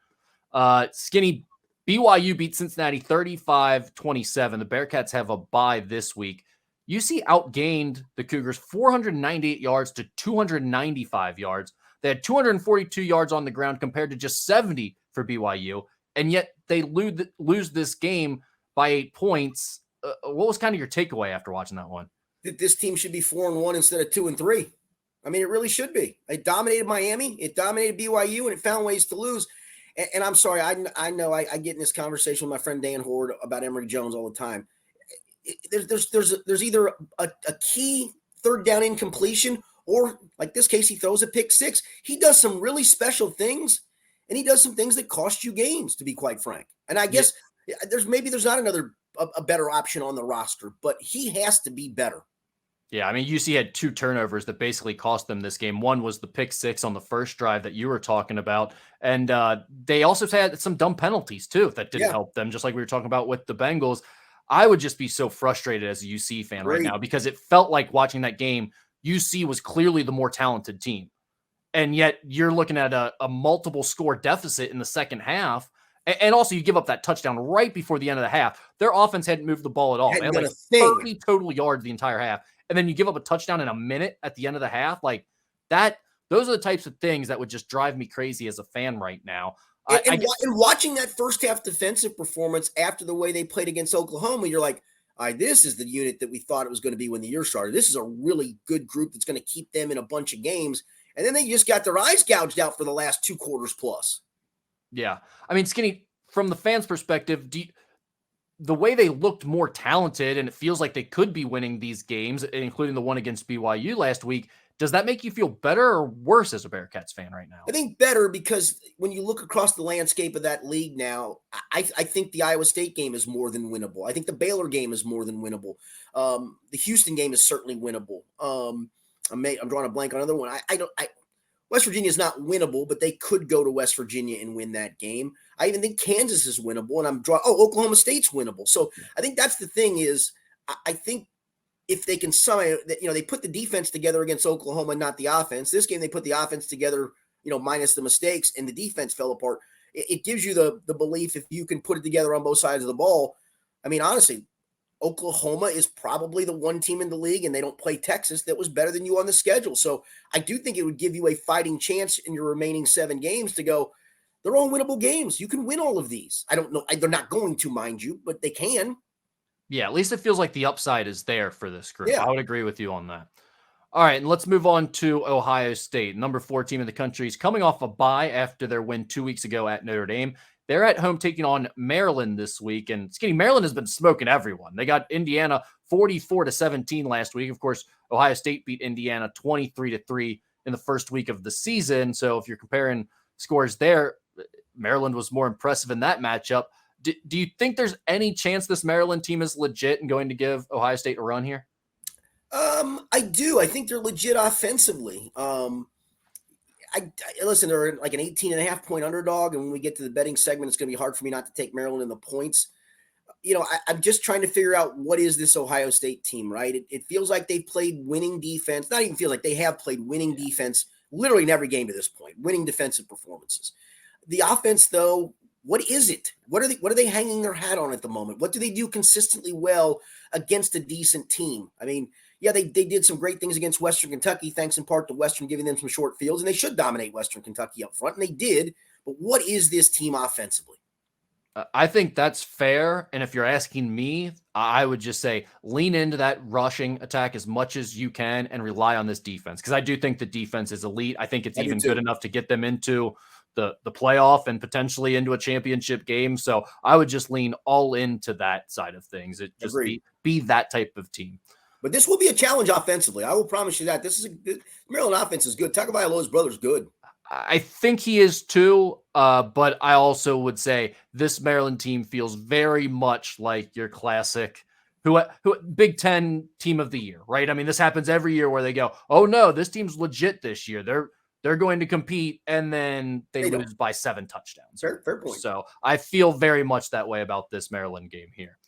Skinny, BYU beat Cincinnati 35-27. The Bearcats have a bye this week. UC outgained the Cougars 498 yards to 295 yards. They had 242 yards on the ground compared to just 70 for BYU, and yet they lose this game by 8 points. What was kind of your takeaway after watching that one? That this team should be 4-1 instead of 2-3. I mean, it really should be. It dominated Miami, it dominated BYU, and it found ways to lose. And I'm sorry, I know I get in this conversation with my friend Dan Horde about Emory Jones all the time. There's either a key third down incompletion, or like this case, he throws a pick six. He does some really special things, and he does some things that cost you games, to be quite frank. And I guess there's not another a better option on the roster, but he has to be better. Yeah, I mean, UC had 2 turnovers that basically cost them this game. One was the pick six on the first drive that you were talking about. And they also had some dumb penalties, too, that didn't help them, just like we were talking about with the Bengals. I would just be so frustrated as a UC fan right now because it felt like watching that game, UC was clearly the more talented team. And yet you're looking at a multiple score deficit in the second half. And also you give up that touchdown right before the end of the half. Their offense hadn't moved the ball at all. They Hadn't had done like a thing. 30 total yards the entire half. And then you give up a touchdown in a minute at the end of the half. Like that, those are the types of things that would just drive me crazy as a fan right now. And watching that first half defensive performance after the way they played against Oklahoma, you're like, all right, this is the unit that we thought it was going to be when the year started. This is a really good group that's going to keep them in a bunch of games. And then they just got their eyes gouged out for the last 2 quarters plus. Yeah. I mean, Skinny, from the fans' perspective, the way they looked more talented and it feels like they could be winning these games, including the one against BYU last week, does that make you feel better or worse as a Bearcats fan right now? I think better, because when you look across the landscape of that league now, I think the Iowa State game is more than winnable. I think the Baylor game is more than winnable. The Houston game is certainly winnable. I'm drawing a blank on another one. West Virginia is not winnable, but they could go to West Virginia and win that game. I even think Kansas is winnable, and Oklahoma State's winnable. So I think that's the thing is, I think if they can somehow, they put the defense together against Oklahoma, not the offense. This game, they put the offense together, minus the mistakes, and the defense fell apart. It gives you the belief if you can put it together on both sides of the ball. I mean, honestly, Oklahoma is probably the one team in the league, and they don't play Texas, that was better than you on the schedule. So I do think it would give you a fighting chance in your remaining 7 games to go, they're all winnable games. You can win all of these. I don't know. They're not going to, mind you, but they can. Yeah, at least it feels like the upside is there for this group. Yeah. I would agree with you on that. All right, and let's move on to Ohio State. Number 4 team in the country is coming off a bye after their win 2 weeks ago at Notre Dame. They're at home taking on Maryland this week, and Skinny, Maryland has been smoking everyone. They got Indiana 44-17 last week. Of course, Ohio State beat Indiana 23-3 in the first week of the season. So if you're comparing scores there, Maryland was more impressive in that matchup. Do you think there's any chance this Maryland team is legit and going to give Ohio State a run here? I do. I think they're legit offensively. Listen, they're like an 18.5 point underdog. And when we get to the betting segment, it's going to be hard for me not to take Maryland in the points. I'm just trying to figure out what is this Ohio State team, right? It feels like they've played winning defense. Not even feel like they have played winning defense literally in every game to this point, winning defensive performances. The offense, though, what is it? What are they hanging their hat on at the moment? What do they do consistently well against a decent team? I mean, yeah, they did some great things against Western Kentucky, thanks in part to Western giving them some short fields, and they should dominate Western Kentucky up front, and they did. But what is this team offensively? I think that's fair. And if you're asking me, I would just say lean into that rushing attack as much as you can and rely on this defense, because I do think the defense is elite. I think it's even good enough to get them into the playoff and potentially into a championship game. So I would just lean all into that side of things. It just be that type of team. But this will be a challenge offensively. I will promise you that. This is a good Maryland offense is good. Tagovailoa's brother's good. I think he is too, but I also would say this Maryland team feels very much like your classic who Big Ten team of the year, right? I mean, this happens every year where they go, oh no, this team's legit this year. They're going to compete, and then they lose by 7 touchdowns. Fair point. So I feel very much that way about this Maryland game here.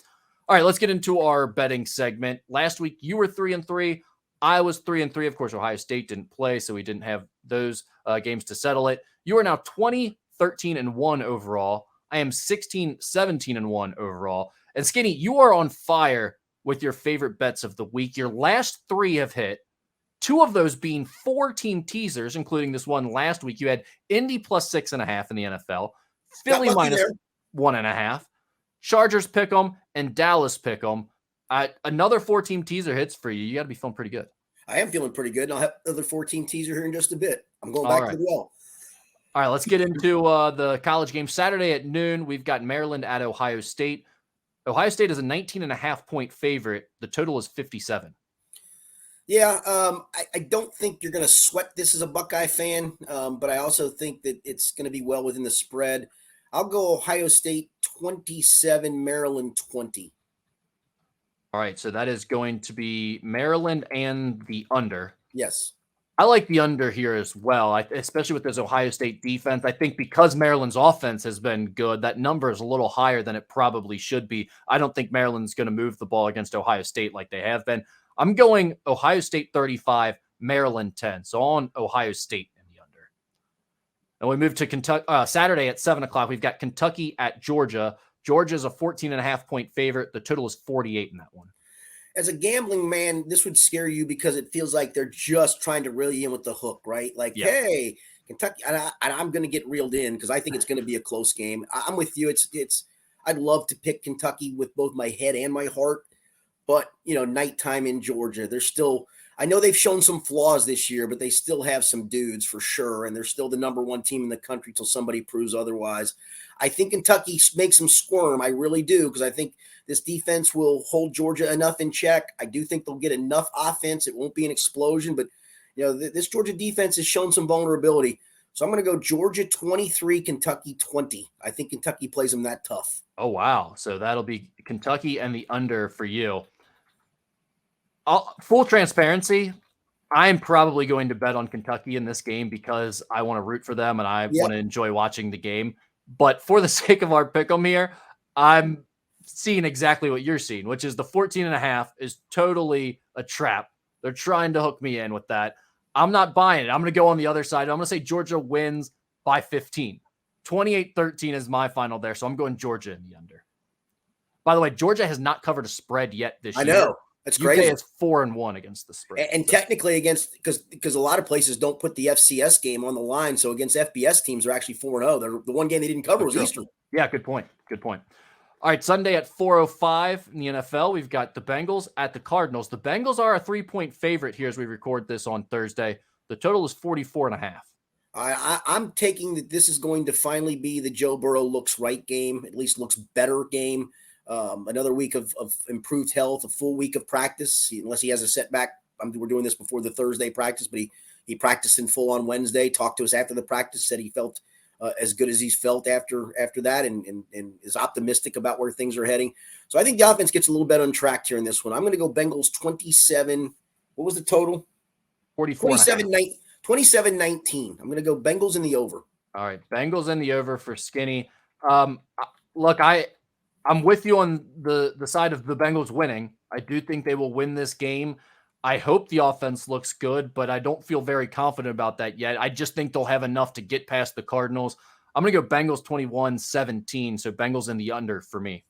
All right, let's get into our betting segment. Last week, you were 3-3. I was 3-3. Of course, Ohio State didn't play, so we didn't have those games to settle it. You are now 20-13-1 overall. I am 16-17-1 overall. And Skinny, you are on fire with your favorite bets of the week. Your last 3 have hit. 2 of those being 4-team teasers, including this one last week. You had Indy plus 6.5 in the NFL, Philly minus 1.5, Chargers pick 'em, and Dallas pick 'em. Another 4-team teaser hits for you. You got to be feeling pretty good. I am feeling pretty good, and I'll have another 4-team teaser here in just a bit. I'm going back to the well. All right, let's get into the college game. Saturday at noon, we've got Maryland at Ohio State. Ohio State is a 19.5 point favorite. The total is 57. Yeah, I don't think you're going to sweat this as a Buckeye fan, but I also think that it's going to be well within the spread. I'll go Ohio State 27, Maryland 20. All right, so that is going to be Maryland and the under. Yes. I like the under here as well, especially with this Ohio State defense. I think because Maryland's offense has been good, that number is a little higher than it probably should be. I don't think Maryland's going to move the ball against Ohio State like they have been. I'm going Ohio State 35, Maryland 10. So on Ohio State in the under. And we move to Kentucky Saturday at 7 o'clock. We've got Kentucky at Georgia. Georgia's a 14.5-point favorite. The total is 48 in that one. As a gambling man, this would scare you because it feels like they're just trying to reel you in with the hook, right? Like, hey, Kentucky, and I'm going to get reeled in because I think it's going to be a close game. I'm with you. I'd love to pick Kentucky with both my head and my heart, but nighttime in Georgia, they're still. I know they've shown some flaws this year, but they still have some dudes for sure, and they're still the number one team in the country till somebody proves otherwise. I think Kentucky makes them squirm. I really do, because I think this defense will hold Georgia enough in check. I do think they'll get enough offense. It won't be an explosion, but this Georgia defense has shown some vulnerability. So I'm going to go Georgia 23, Kentucky 20. I think Kentucky plays them that tough. Oh, wow. So that'll be Kentucky and the under for you. Full transparency, I'm probably going to bet on Kentucky in this game because I want to root for them and I want to enjoy watching the game. But for the sake of our pick'em here, I'm seeing exactly what you're seeing, which is the 14.5 is totally a trap. They're trying to hook me in with that. I'm not buying it. I'm going to go on the other side. I'm going to say Georgia wins by 15. 28-13 is my final there, so I'm going Georgia in the under. By the way, Georgia has not covered a spread yet this year. I know. That's crazy. UK is 4-1 against the spread. And technically against, because a lot of places don't put the FCS game on the line. So against FBS teams, they're actually 4-0. The one game they didn't cover was Eastern. Yeah, good point. Good point. All right, Sunday at 4:05 in the NFL, we've got the Bengals at the Cardinals. The Bengals are a 3-point favorite here as we record this on Thursday. The total is 44.5. I'm taking that this is going to finally be the Joe Burrow looks right game, at least looks better game. Another week of improved health, a full week of practice, unless he has a setback. We're doing this before the Thursday practice, but he practiced in full on Wednesday, talked to us after the practice, said he felt as good as he's felt after that and is optimistic about where things are heading. So I think the offense gets a little bit on track here in this one. I'm going to go Bengals 27. What was the total? 44. 27-19. I'm going to go Bengals in the over. All right, Bengals in the over for Skinny. Look, I'm with you on the side of the Bengals winning. I do think they will win this game. I hope the offense looks good, but I don't feel very confident about that yet. I just think they'll have enough to get past the Cardinals. I'm going to go Bengals 21-17, so Bengals in the under for me.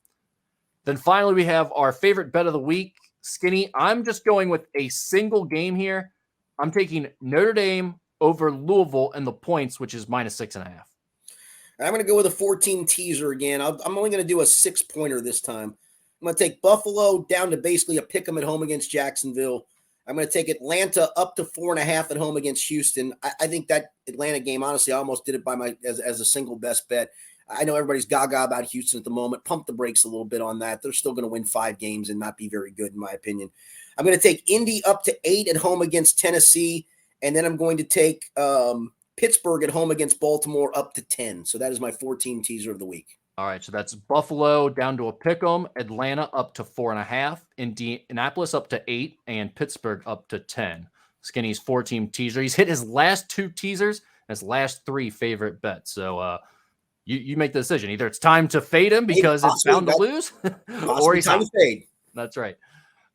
Then finally, we have our favorite bet of the week, Skinny. I'm just going with a single game here. I'm taking Notre Dame over Louisville and the points, which is -6.5. I'm going to go with a 14 teaser again. I'm only going to do a 6-pointer this time. I'm going to take Buffalo down to basically a pick 'em at home against Jacksonville. I'm going to take Atlanta up to 4.5 at home against Houston. I think that Atlanta game, honestly, I almost did it by as a single best bet. I know everybody's gaga about Houston at the moment. Pump the brakes a little bit on that. They're still going to win 5 games and not be very good, in my opinion. I'm going to take Indy up to 8 at home against Tennessee, and then I'm going to take Pittsburgh at home against Baltimore up to 10. So that is my 14 teaser of the week. All right, so that's Buffalo down to a pick'em, Atlanta up to 4.5, Indianapolis up to 8, and Pittsburgh up to 10. Skinny's 4-team teaser. He's hit his last 2 teasers, his last 3 favorite bets. So you make the decision. Either it's time to fade him because it's bound to lose, or he's time to fade. That's right.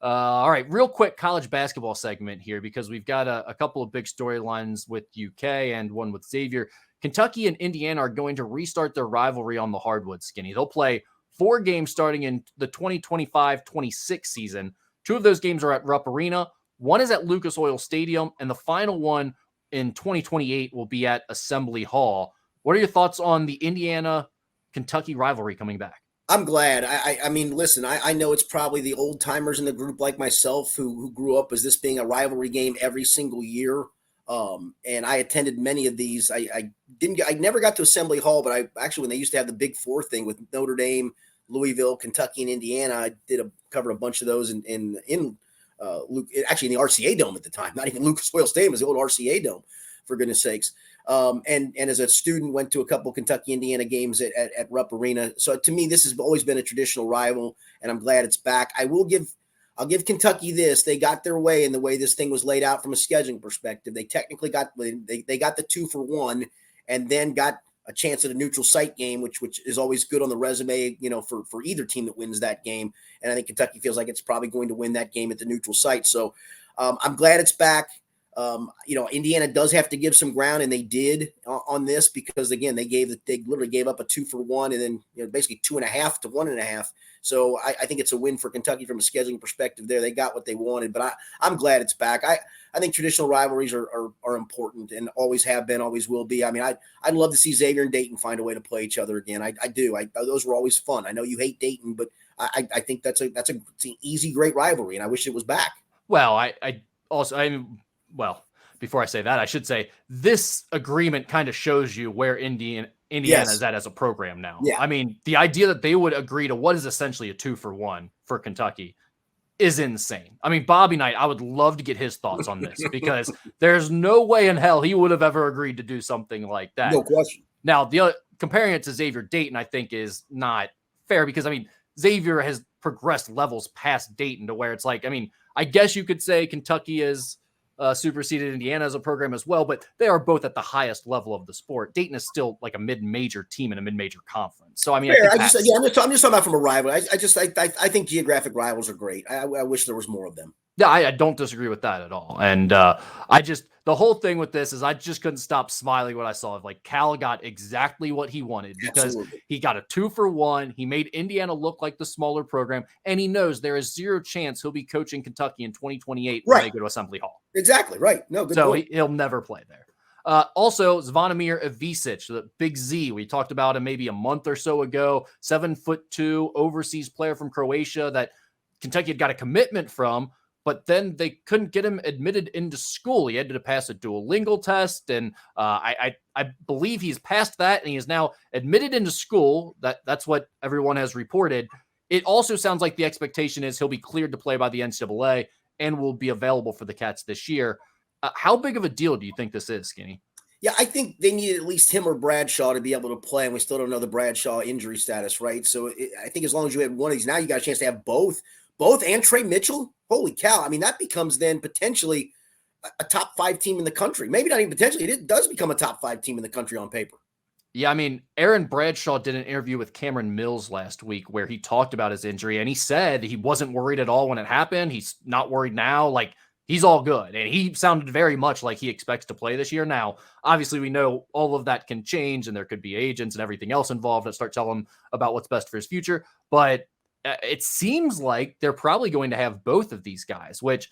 All right, real quick college basketball segment here because we've got a couple of big storylines with UK and one with Xavier. Kentucky and Indiana are going to restart their rivalry on the hardwood, Skinny. They'll play 4 games starting in the 2025-26 season. 2 of those games are at Rupp Arena. 1 is at Lucas Oil Stadium, and the final one in 2028 will be at Assembly Hall. What are your thoughts on the Indiana-Kentucky rivalry coming back? I'm glad. I mean, listen, I know it's probably the old timers in the group like myself who grew up as this being a rivalry game every single year. And I attended many of these. I never got to Assembly Hall, but I actually, when they used to have the Big Four thing with Notre Dame, Louisville, Kentucky, and Indiana, I covered a bunch of those in the RCA Dome at the time. Not even Lucas Oil Stadium, it was the old RCA Dome, for goodness sakes. And as a student, went to a couple Kentucky, Indiana games at Rupp Arena. So to me, this has always been a traditional rival, and I'm glad it's back. I'll give Kentucky this. They got their way in the way this thing was laid out from a scheduling perspective. They technically got they got the 2-for-1 and then got a chance at a neutral site game, which is always good on the resume, for either team that wins that game. And I think Kentucky feels like it's probably going to win that game at the neutral site. So I'm glad it's back. Indiana does have to give some ground, and they did on this because, again, they literally gave up a 2-for-1 and then basically 2.5 to 1.5. So I think it's a win for Kentucky from a scheduling perspective there. They got what they wanted, but I'm glad it's back. I think traditional rivalries are important and always have been, always will be. I mean, I'd love to see Xavier and Dayton find a way to play each other again. I do. Those were always fun. I know you hate Dayton, but I think that's an easy, great rivalry, and I wish it was back. Well, before I say that, I should say this agreement kind of shows you where Indiana is at as a program now. Yeah. I mean, the idea that they would agree to what is essentially a 2-for-1 for Kentucky is insane. I mean, Bobby Knight, I would love to get his thoughts on this because there's no way in hell he would have ever agreed to do something like that. No question. Now, comparing it to Xavier Dayton, I think is not fair because, I mean, Xavier has progressed levels past Dayton to where it's like, I mean, I guess you could say Kentucky is superseded Indiana as a program as well, but they are both at the highest level of the sport. Dayton is still like a mid-major team in a mid-major conference. So I mean, I'm just talking about from a rival. I think geographic rivals are great. I wish there was more of them. Yeah, I don't disagree with that at all. And the whole thing with this is I just couldn't stop smiling when I saw it. Like Cal got exactly what he wanted because he got a 2-for-1. He made Indiana look like the smaller program, and he knows there is zero chance he'll be coaching Kentucky in 2028 when they go to Assembly Hall. Exactly, right. No, good so point. He'll never play there. Also, Zvonimir Ivicic, the Big Z. We talked about him maybe a month or so ago. 7'2" overseas player from Croatia that Kentucky had got a commitment from, but then they couldn't get him admitted into school. He had to pass a Duolingo test, and I believe he's passed that, and he is now admitted into school. That's what everyone has reported. It also sounds like the expectation is he'll be cleared to play by the NCAA and will be available for the Cats this year. How big of a deal do you think this is, Skinny? Yeah, I think they need at least him or Bradshaw to be able to play, and we still don't know the Bradshaw injury status, right? So I think as long as you had one of these, now you got a chance to have both and Trey Mitchell. Holy cow. I mean, that becomes then potentially a top 5 team in the country. Maybe not even potentially. It does become a top 5 team in the country on paper. Yeah, I mean, Aaron Bradshaw did an interview with Cameron Mills last week where he talked about his injury, and he said he wasn't worried at all when it happened. He's not worried now. Like, he's all good. And he sounded very much like he expects to play this year. Now, obviously, we know all of that can change, and there could be agents and everything else involved that start telling him about what's best for his future. But it seems like they're probably going to have both of these guys, which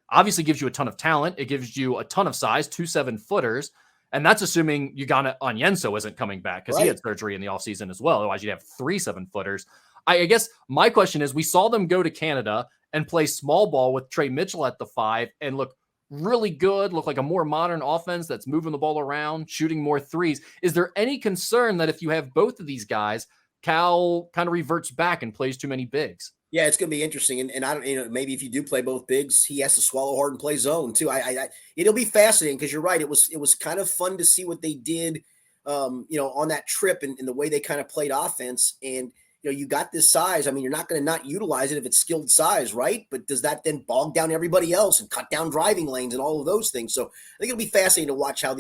obviously gives you a ton of talent. It gives you a ton of size, 2 7-footers. And that's assuming Ugonna Onyenso isn't coming back because he had surgery in the offseason as well. Otherwise, you'd have 3 7-footers. I guess my question is, we saw them go to Canada and play small ball with Trey Mitchell at the 5 and look really good, look like a more modern offense that's moving the ball around, shooting more threes. Is there any concern that if you have both of these guys, Cal kind of reverts back and plays too many bigs? Yeah, it's going to be interesting. And I don't, maybe if you do play both bigs, he has to swallow hard and play zone too. It'll be fascinating because you're right. It was kind of fun to see what they did, on that trip and the way they kind of played offense. And, you got this size. I mean, you're not going to not utilize it if it's skilled size, right? But does that then bog down everybody else and cut down driving lanes and all of those things? So I think it'll be fascinating to watch how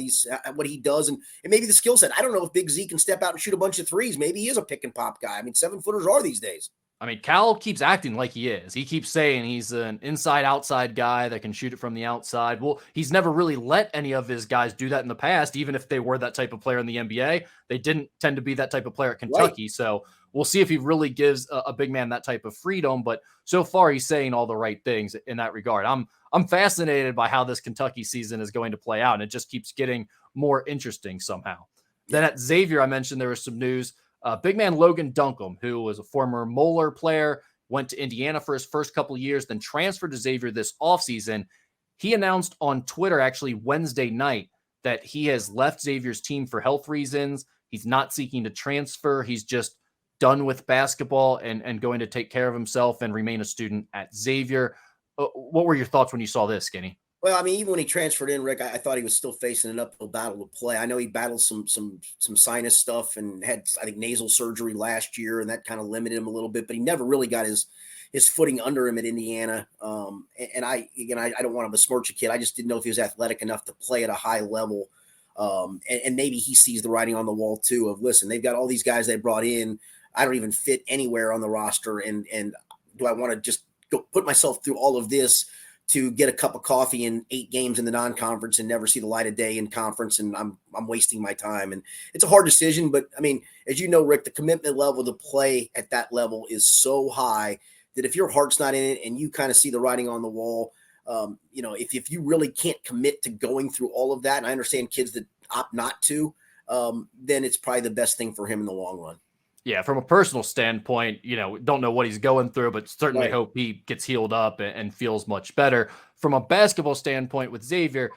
what he does and maybe the skill set. I don't know if Big Z can step out and shoot a bunch of threes. Maybe he is a pick and pop guy. I mean, 7-footers are these days. I mean, Cal keeps acting like he is. He keeps saying he's an inside-outside guy that can shoot it from the outside. Well, he's never really let any of his guys do that in the past, even if they were that type of player in the NBA. They didn't tend to be that type of player at Kentucky. Right. So we'll see if he really gives a big man that type of freedom. But so far, he's saying all the right things in that regard. I'm fascinated by how this Kentucky season is going to play out, and it just keeps getting more interesting somehow. Then at Xavier, I mentioned there was some news. Big man Logan Duncombe, who was a former Moeller player, went to Indiana for his first couple of years, then transferred to Xavier this offseason. He announced on Twitter actually Wednesday night that he has left Xavier's team for health reasons. He's not seeking to transfer. He's just done with basketball and going to take care of himself and remain a student at Xavier. What were your thoughts when you saw this, Skinny? Well, I mean, even when he transferred in, Rick, I thought he was still facing an uphill battle to play. I know he battled some sinus stuff and had, I think, nasal surgery last year, and that kind of limited him a little bit. But he never really got his footing under him at Indiana. And I don't want to besmirch a kid. I just didn't know if he was athletic enough to play at a high level. And maybe he sees the writing on the wall too of, listen, they've got all these guys they brought in. I don't even fit anywhere on the roster. And do I want to just go put myself through all of this to get a cup of coffee in 8 games in the non-conference and never see the light of day in conference? And I'm wasting my time. And it's a hard decision, but I mean, as you know, Rick, the commitment level to play at that level is so high that if your heart's not in it and you kind of see the writing on the wall, if you really can't commit to going through all of that, and I understand kids that opt not to, then it's probably the best thing for him in the long run. Yeah, from a personal standpoint, don't know what he's going through, but certainly Right. hope he gets healed up and feels much better. From a basketball standpoint with Xavier,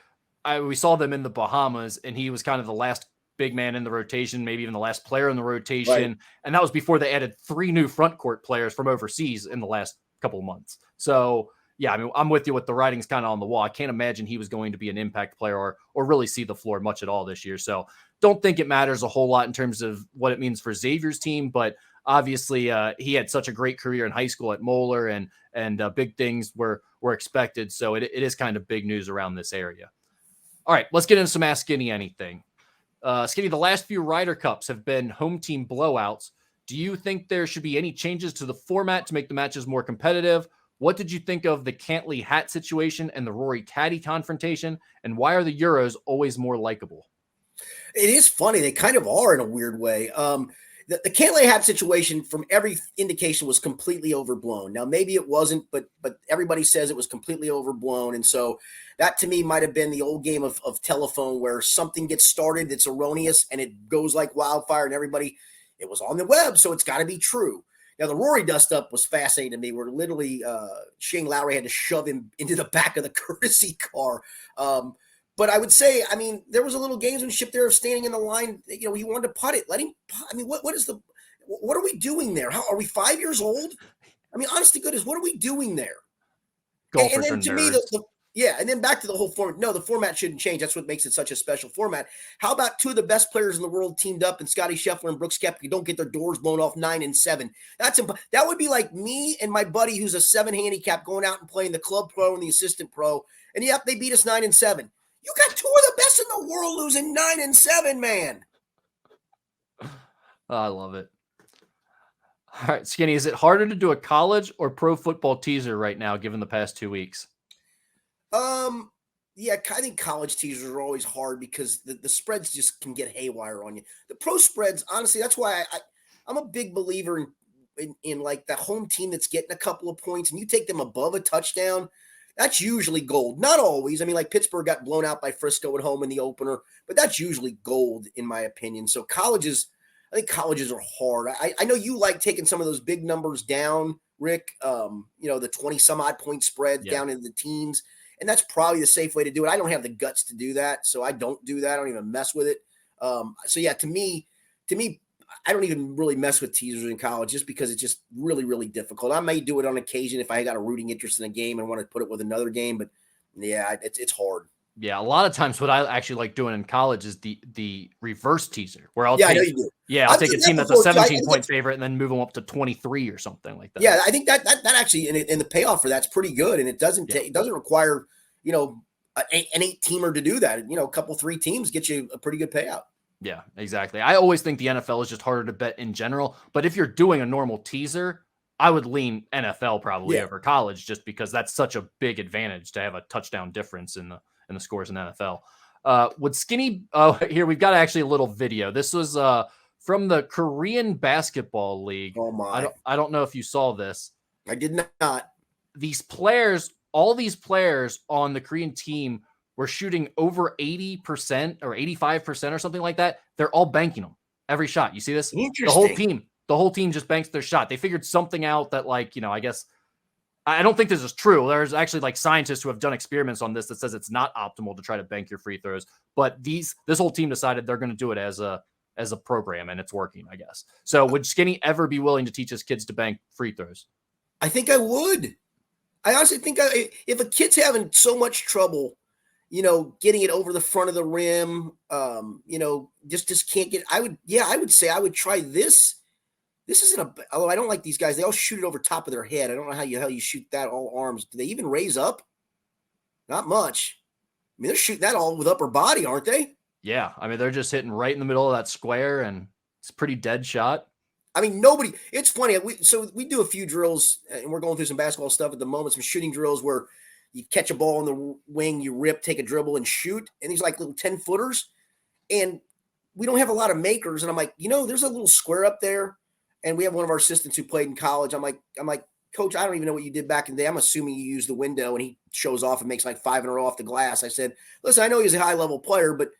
we saw them in the Bahamas, and he was kind of the last big man in the rotation, maybe even the last player in the rotation. Right. And that was before they added 3 new front court players from overseas in the last couple of months. So, yeah, I mean, I'm with you with the writing's kind of on the wall. I can't imagine he was going to be an impact player or really see the floor much at all this year. So don't think it matters a whole lot in terms of what it means for Xavier's team. But obviously, he had such a great career in high school at Moeller, and big things were expected. So it is kind of big news around this area. All right, let's get into some Ask Skinny Anything. Skinny, the last few Ryder Cups have been home team blowouts. Do you think there should be any changes to the format to make the matches more competitive? What did you think of the Cantley hat situation and the Rory Caddy confrontation? And why are the Euros always more likable? It is funny. They kind of are in a weird way. The Cantley hat situation, from every indication, was completely overblown. Now, maybe it wasn't, but everybody says it was completely overblown. And so that to me might have been the old game of telephone, where something gets started that's erroneous and it goes like wildfire, and it was on the web, so it's got to be true. Now, the Rory dust-up was fascinating to me, where literally Shane Lowry had to shove him into the back of the courtesy car. But I would say, I mean, there was a little gamesmanship there of standing in the line. He wanted to putt it. Let him putt. I mean, what are we doing there? How are we 5 years old? I mean, honest to goodness, what are we doing there? Golfers and then to me, and then back to the whole format. No, the format shouldn't change. That's what makes it such a special format. How about 2 of the best players in the world teamed up, and Scotty Scheffler and Brooks Koepka don't get their doors blown off 9 and 7? That would be like me and my buddy who's a 7 handicap going out and playing the club pro and the assistant pro, and yep, they beat us 9 and 7. You got 2 of the best in the world losing 9 and 7, man. I love it. All right, Skinny, is it harder to do a college or pro football teaser right now, given the past 2 weeks? Yeah, I think college teasers are always hard because the spreads just can get haywire on you. The pro spreads, honestly, that's why I'm a big believer in like that home team that's getting a couple of points, and you take them above a touchdown. That's usually gold. Not always. I mean, like Pittsburgh got blown out by Frisco at home in the opener, but that's usually gold in my opinion. So I think colleges are hard. I know you like taking some of those big numbers down, Rick. The 20 some odd point spreads down into the teens. And that's probably the safe way to do it. I don't have the guts to do that, so I don't do that. I don't even mess with it. So yeah, to me, I don't even really mess with teasers in college just because it's just really, really difficult. I may do it on occasion if I got a rooting interest in a game and want to put it with another game, but yeah, it's hard. Yeah, a lot of times what I actually like doing in college is the reverse teaser, where I'll I know you do. I'll take a team that's a 17-point favorite and then move them up to 23 or something like that. Yeah, I think that actually, and the payoff for that's pretty good, and it doesn't require an 8-teamer to do that. A couple 3 teams get you a pretty good payout. Yeah, exactly. I always think the NFL is just harder to bet in general, but if you're doing a normal teaser, I would lean NFL probably over college, just because that's such a big advantage to have a touchdown difference in the scores in NFL. Would Skinny here, we've got actually a little video. This was from the Korean Basketball League. Oh my. I don't know if you saw this. I did not. All these players on the Korean team were shooting over 80% or 85% or something like that. They're all banking them every shot. You see this? Interesting. The whole team just banks their shot. They figured something out that, I guess, I don't think this is true. There's actually like scientists who have done experiments on this that says it's not optimal to try to bank your free throws. But this whole team decided they're going to do it as a program, and it's working, I guess. So would Skinny ever be willing to teach his kids to bank free throws? I think I would. I honestly think if a kid's having so much trouble, getting it over the front of the rim, just can't get. I would say I would try this. This isn't although I don't like these guys. They all shoot it over top of their head. I don't know how you shoot that all arms. Do they even raise up? Not much. I mean, they're shooting that all with upper body, aren't they? Yeah, I mean, they're just hitting right in the middle of that square, and it's a pretty dead shot. I mean, it's funny. So we do a few drills, and we're going through some basketball stuff at the moment, some shooting drills where you catch a ball on the wing, you rip, take a dribble, and shoot. And these like little 10-footers. And we don't have a lot of makers. And I'm like, there's a little square up there. And we have one of our assistants who played in college. I'm like, Coach, I don't even know what you did back in the day. I'm assuming you used the window. And he shows off and makes like 5 in a row off the glass. I said, listen, I know he's a high-level player, but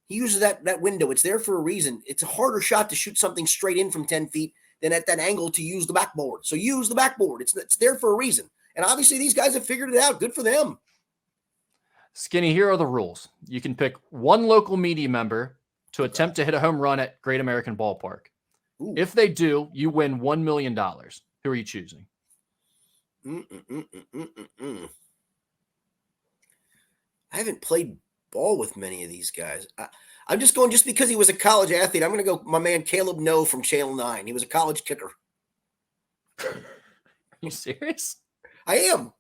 he uses that window. It's there for a reason. It's a harder shot to shoot something straight in from 10 feet than at that angle to use the backboard. So use the backboard. It's there for a reason. And obviously these guys have figured it out. Good for them. Skinny, here are the rules. You can pick one local media member to attempt to hit a home run at Great American Ballpark. Ooh. If they do, you win $1 million. Who are you choosing? I haven't played ball with many of these guys. I'm just going just because he was a college athlete. I'm going to go my man Caleb No from Channel 9. He was a college kicker. Are you serious? I am.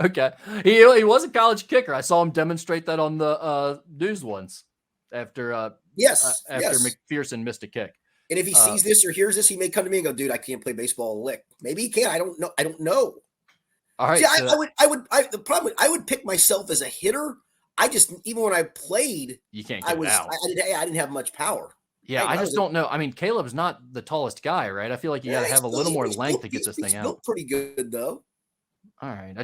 Okay. He was a college kicker. I saw him demonstrate that on the news once after McPherson missed a kick. And if he sees this or hears this, he may come to me and go, dude, I can't play baseball a lick. Maybe he can. I don't know. All right. See, the problem, I would pick myself as a hitter. I just, even when I played, you can't get out. I didn't have much power. Yeah, I just don't know. I mean, Caleb's not the tallest guy, right? I feel like you got to have a little more length to get this thing out. He's built pretty good, though. All right.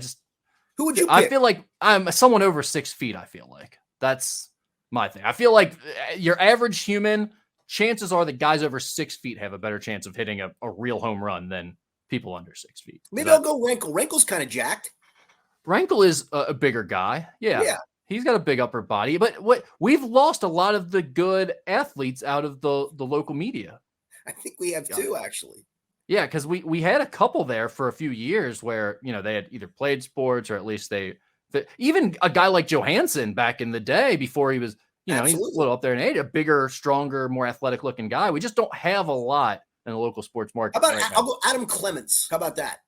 Who would you pick? I feel like I'm someone over 6 feet, I feel like. That's my thing. I feel like your average human, chances are that guys over 6 feet have a better chance of hitting a real home run than people under 6 feet. Maybe I'll go Rankle. Rankle's kind of jacked. Rankle is a bigger guy. Yeah. He's got a big upper body, but we've lost a lot of the good athletes out of the local media. I think we have too, actually. Yeah, because we had a couple there for a few years where they had either played sports or at least even a guy like Johansson back in the day before he was he's a little up there in age, a bigger, stronger, more athletic looking guy. We just don't have a lot in the local sports market. How about I'll go Adam Clements? How about that?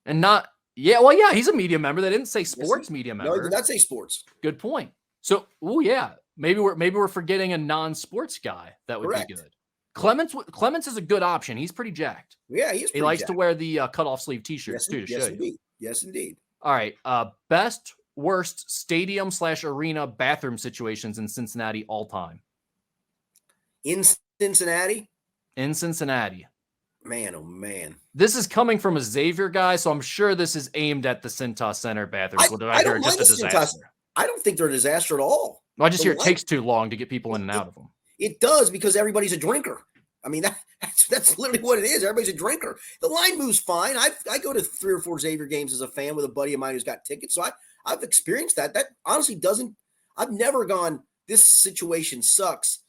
And not. Yeah, well, yeah, he's a media member. They didn't say sports media member. No, he did not say sports. Good point. So, maybe we're forgetting a non-sports guy that would be good. Clements is a good option. He's pretty jacked. Yeah, he likes to wear the cutoff sleeve T-shirts too. Yes, indeed. All right. Best worst stadium/arena bathroom situations in Cincinnati all time. In Cincinnati. Man, oh man. This is coming from a Xavier guy, so I'm sure this is aimed at the Cintas Center bathrooms. I don't mind the Cintas. I don't think they're a disaster at all. Well, I just hear it takes too long to get people in and out of them. It does because everybody's a drinker. I mean, that's literally what it is. Everybody's a drinker. The line moves fine. I go to 3 or 4 Xavier games as a fan with a buddy of mine who's got tickets. So I've experienced that. That honestly doesn't – I've never gone, this situation sucks.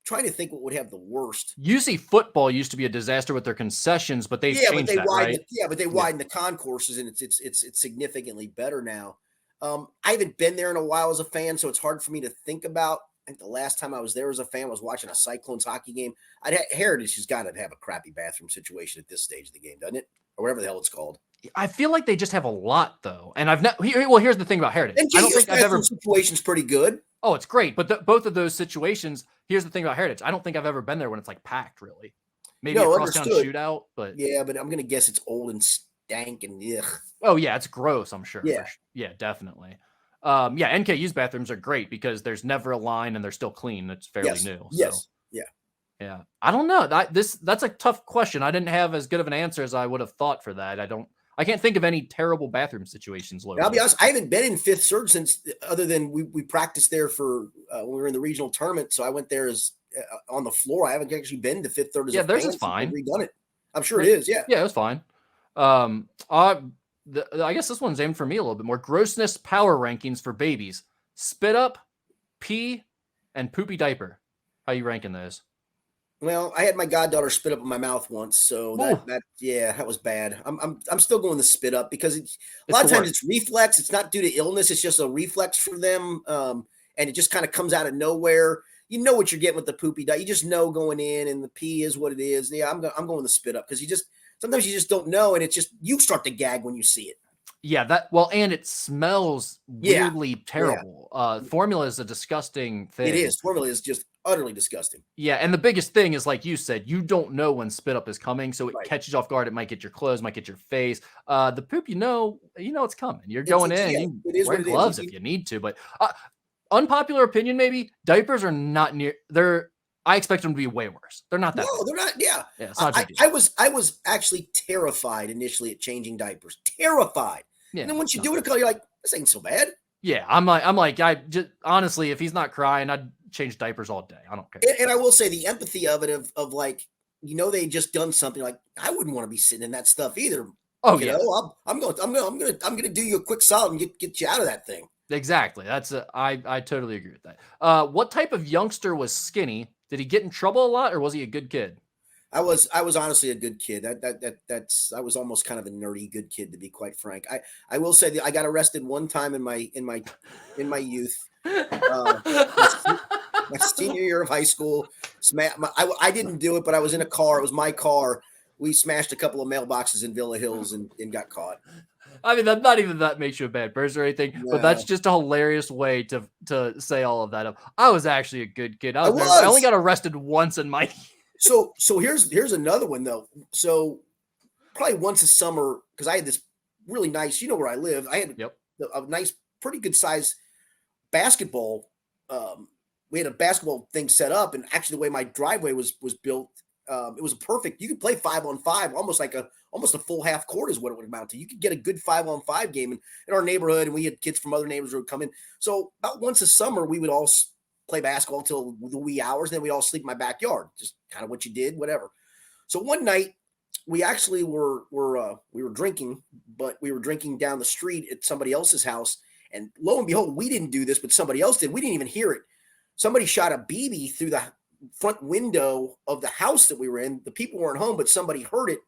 Trying to think what would have the worst. UC football used to be a disaster with their concessions, but they've changed that, right? But they widened the concourses, and it's significantly better now. I haven't been there in a while as a fan, so it's hard for me to think about. I think the last time I was there as a fan was watching a Cyclones hockey game. Heritage has got to have a crappy bathroom situation at this stage of the game, doesn't it? Or whatever the hell it's called. I feel like they just have a lot, though. And here's the thing about Heritage. I don't think I've ever situation's pretty good. Oh, it's great. But both of those situations, here's the thing about Heritage. I don't think I've ever been there when it's like packed, really. Maybe a crosstown shootout, but yeah, but I'm gonna guess it's old and stank and ugh. Oh yeah, it's gross, I'm sure. Yeah. Yeah, definitely. NKU's bathrooms are great because there's never a line and they're still clean. It's fairly new. Yes. So. Yeah. I don't know. That's a tough question. I didn't have as good of an answer as I would have thought for that. I can't think of any terrible bathroom situations. I'll be honest, I haven't been in Fifth Surge since, other than we practiced there for when we were in the regional tournament. So I went there as on the floor. I haven't actually been to Fifth Third as a theirs fan is fine. Redone it. I'm sure it is. Yeah. Yeah, it was fine. I guess this one's aimed for me a little bit more. Grossness power rankings for babies: spit up, pee, and poopy diaper. How you ranking those? Well, I had my goddaughter spit up in my mouth once, so that was bad. I'm still going to spit up because a lot of times it's reflex. It's not due to illness. It's just a reflex for them, and it just kind of comes out of nowhere. You know what you're getting with the poopy diaper. You just know going in, and the pee is what it is. Yeah, I'm going to spit up because sometimes you just don't know, and it's just you start to gag when you see it. Yeah, and it smells Yeah. weirdly terrible. Formula is a disgusting thing. It is. Formula is just utterly disgusting. Yeah, and the biggest thing is, like you said, you don't know when spit up is coming, so it Right. catches you off guard. It might get your clothes, might get your face. The poop, it's coming. You're going in. Yeah, You it is wear what it is. gloves if you need to, but unpopular opinion, maybe diapers are not near. I expect them to be way worse. They're not that. No, bad. they're not. Yeah, Yeah, it's not a big deal. I was actually terrified initially at changing diapers. Terrified. Yeah, And then once you do it a couple, you're like, this ain't so bad. Yeah, I'm like, I just honestly, if he's not crying, I'd change diapers all day. I don't care. And I will say the empathy of it of like, they just done something, like I wouldn't want to be sitting in that stuff either. Oh You yeah, know, I'm gonna do you a quick solid and get you out of that thing. exactly. I totally agree with that. What type of youngster was Skinny? Did he get in trouble a lot, or was he a good kid? I was honestly a good kid. I was almost kind of a nerdy good kid, to be quite frank. I will say that I got arrested one time in my youth. My senior year of high school. I didn't do it, but I was in a car. It was my car. We smashed a couple of mailboxes in Villa Hills and got caught. I mean, not even that makes you a bad person or anything, No. but that's just a hilarious way to say all of that. I was actually a good kid. I was. only got arrested once in my. So here's another one though. So probably once a summer, because I had this really nice, where I live, I had a nice, pretty good size basketball. We had a basketball thing set up, and actually the way my driveway was built, it was a perfect. You could play 5-on-5, almost a full half court is what it would amount to. You could get a good 5-on-5 game in our neighborhood, and we had kids from other neighborhoods who would come in. So about once a summer, we would all play basketball until the wee hours, and then we'd all sleep in my backyard. Just kind of what you did, whatever. So one night, we actually were drinking, but we were drinking down the street at somebody else's house, and lo and behold, we didn't do this, but somebody else did. We didn't even hear it. Somebody shot a BB through the front window of the house that we were in. The people weren't home, but somebody heard it.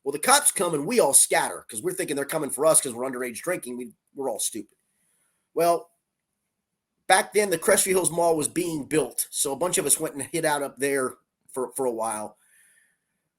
Well, the cops come and we all scatter because we're thinking they're coming for us because we're underage drinking. We're all stupid. Well, back then the Crestview Hills Mall was being built. So a bunch of us went and hid out up there for a while.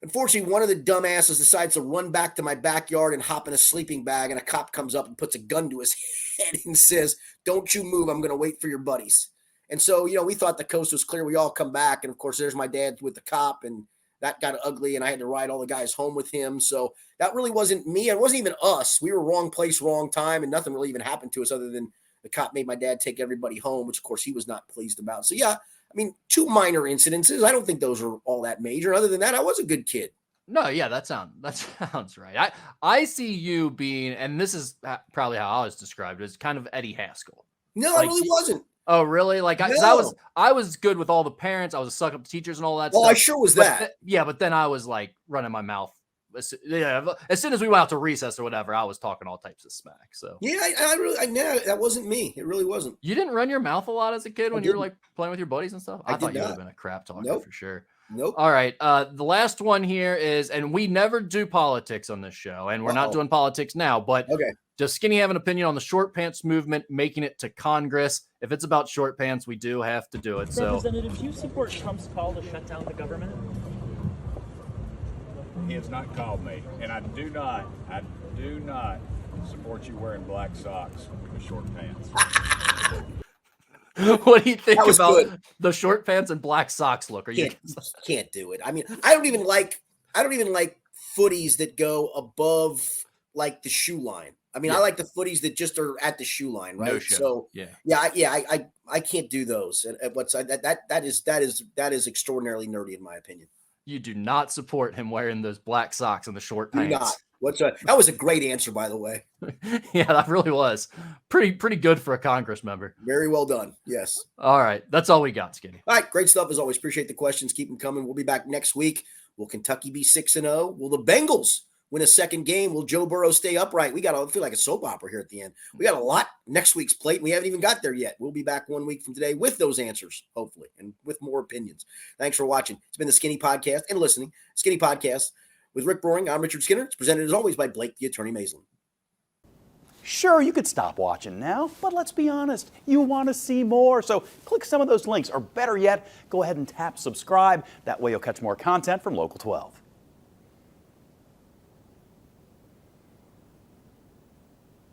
Unfortunately, one of the dumbasses decides to run back to my backyard and hop in a sleeping bag, and a cop comes up and puts a gun to his head and says, "Don't you move. I'm going to wait for your buddies." And so, we thought the coast was clear. We all come back. And of course, there's my dad with the cop, and that got ugly. And I had to ride all the guys home with him. So that really wasn't me. It wasn't even us. We were wrong place, wrong time. And nothing really even happened to us other than the cop made my dad take everybody home, which of course he was not pleased about. So yeah, I mean, 2 minor incidences. I don't think those are all that major. Other than that, I was a good kid. No, yeah, that sounds right. I see you being, and this is probably how I was described, as kind of Eddie Haskell. No, I really wasn't. Oh, really? Like, No. I was good with all the parents. I was a suck up to teachers and all that Well, stuff. I sure was that. But then I was like running my mouth. As soon as we went out to recess or whatever, I was talking all types of smack. So yeah, that wasn't me. It really wasn't. You didn't run your mouth a lot as a kid when you were like playing with your buddies and stuff? I thought you would have been a crap talker for sure. Nope. All right. The last one here is, and we never do politics on this show, and we're not doing politics now, but does Skinny have an opinion on the short pants movement making it to Congress? If it's about short pants, we do have to do it. Representative, do you support Trump's call to shut down the government? He has not called me, and I do not support you wearing black socks with short pants. What do you think about the short pants and black socks look? Can't do it. I mean, I don't even like footies that go above like the shoe line. I mean, I like the footies that just are at the shoe line, right? No show. So I can't do those. And that is extraordinarily nerdy in my opinion. You do not support him wearing those black socks and the short pants. That was a great answer, by the way. Yeah, that really was pretty good for a Congress member. Very well done. Yes. All right, that's all we got, Skinny. All right, great stuff as always. Appreciate the questions. Keep them coming. We'll be back next week. Will Kentucky be 6-0? Will the Bengals win a second game? Will Joe Burrow stay upright? I feel like a soap opera here at the end. We got a lot next week's plate, and we haven't even got there yet. We'll be back 1 week from today with those answers, hopefully, and with more opinions. Thanks for watching. It's been the Skinny Podcast and listening. Skinny Podcast with Rick Broering. I'm Richard Skinner. It's presented as always by Blake, the Attorney Maislin. Sure, you could stop watching now, but let's be honest, you want to see more. So click some of those links, or better yet, go ahead and tap subscribe. That way you'll catch more content from Local 12.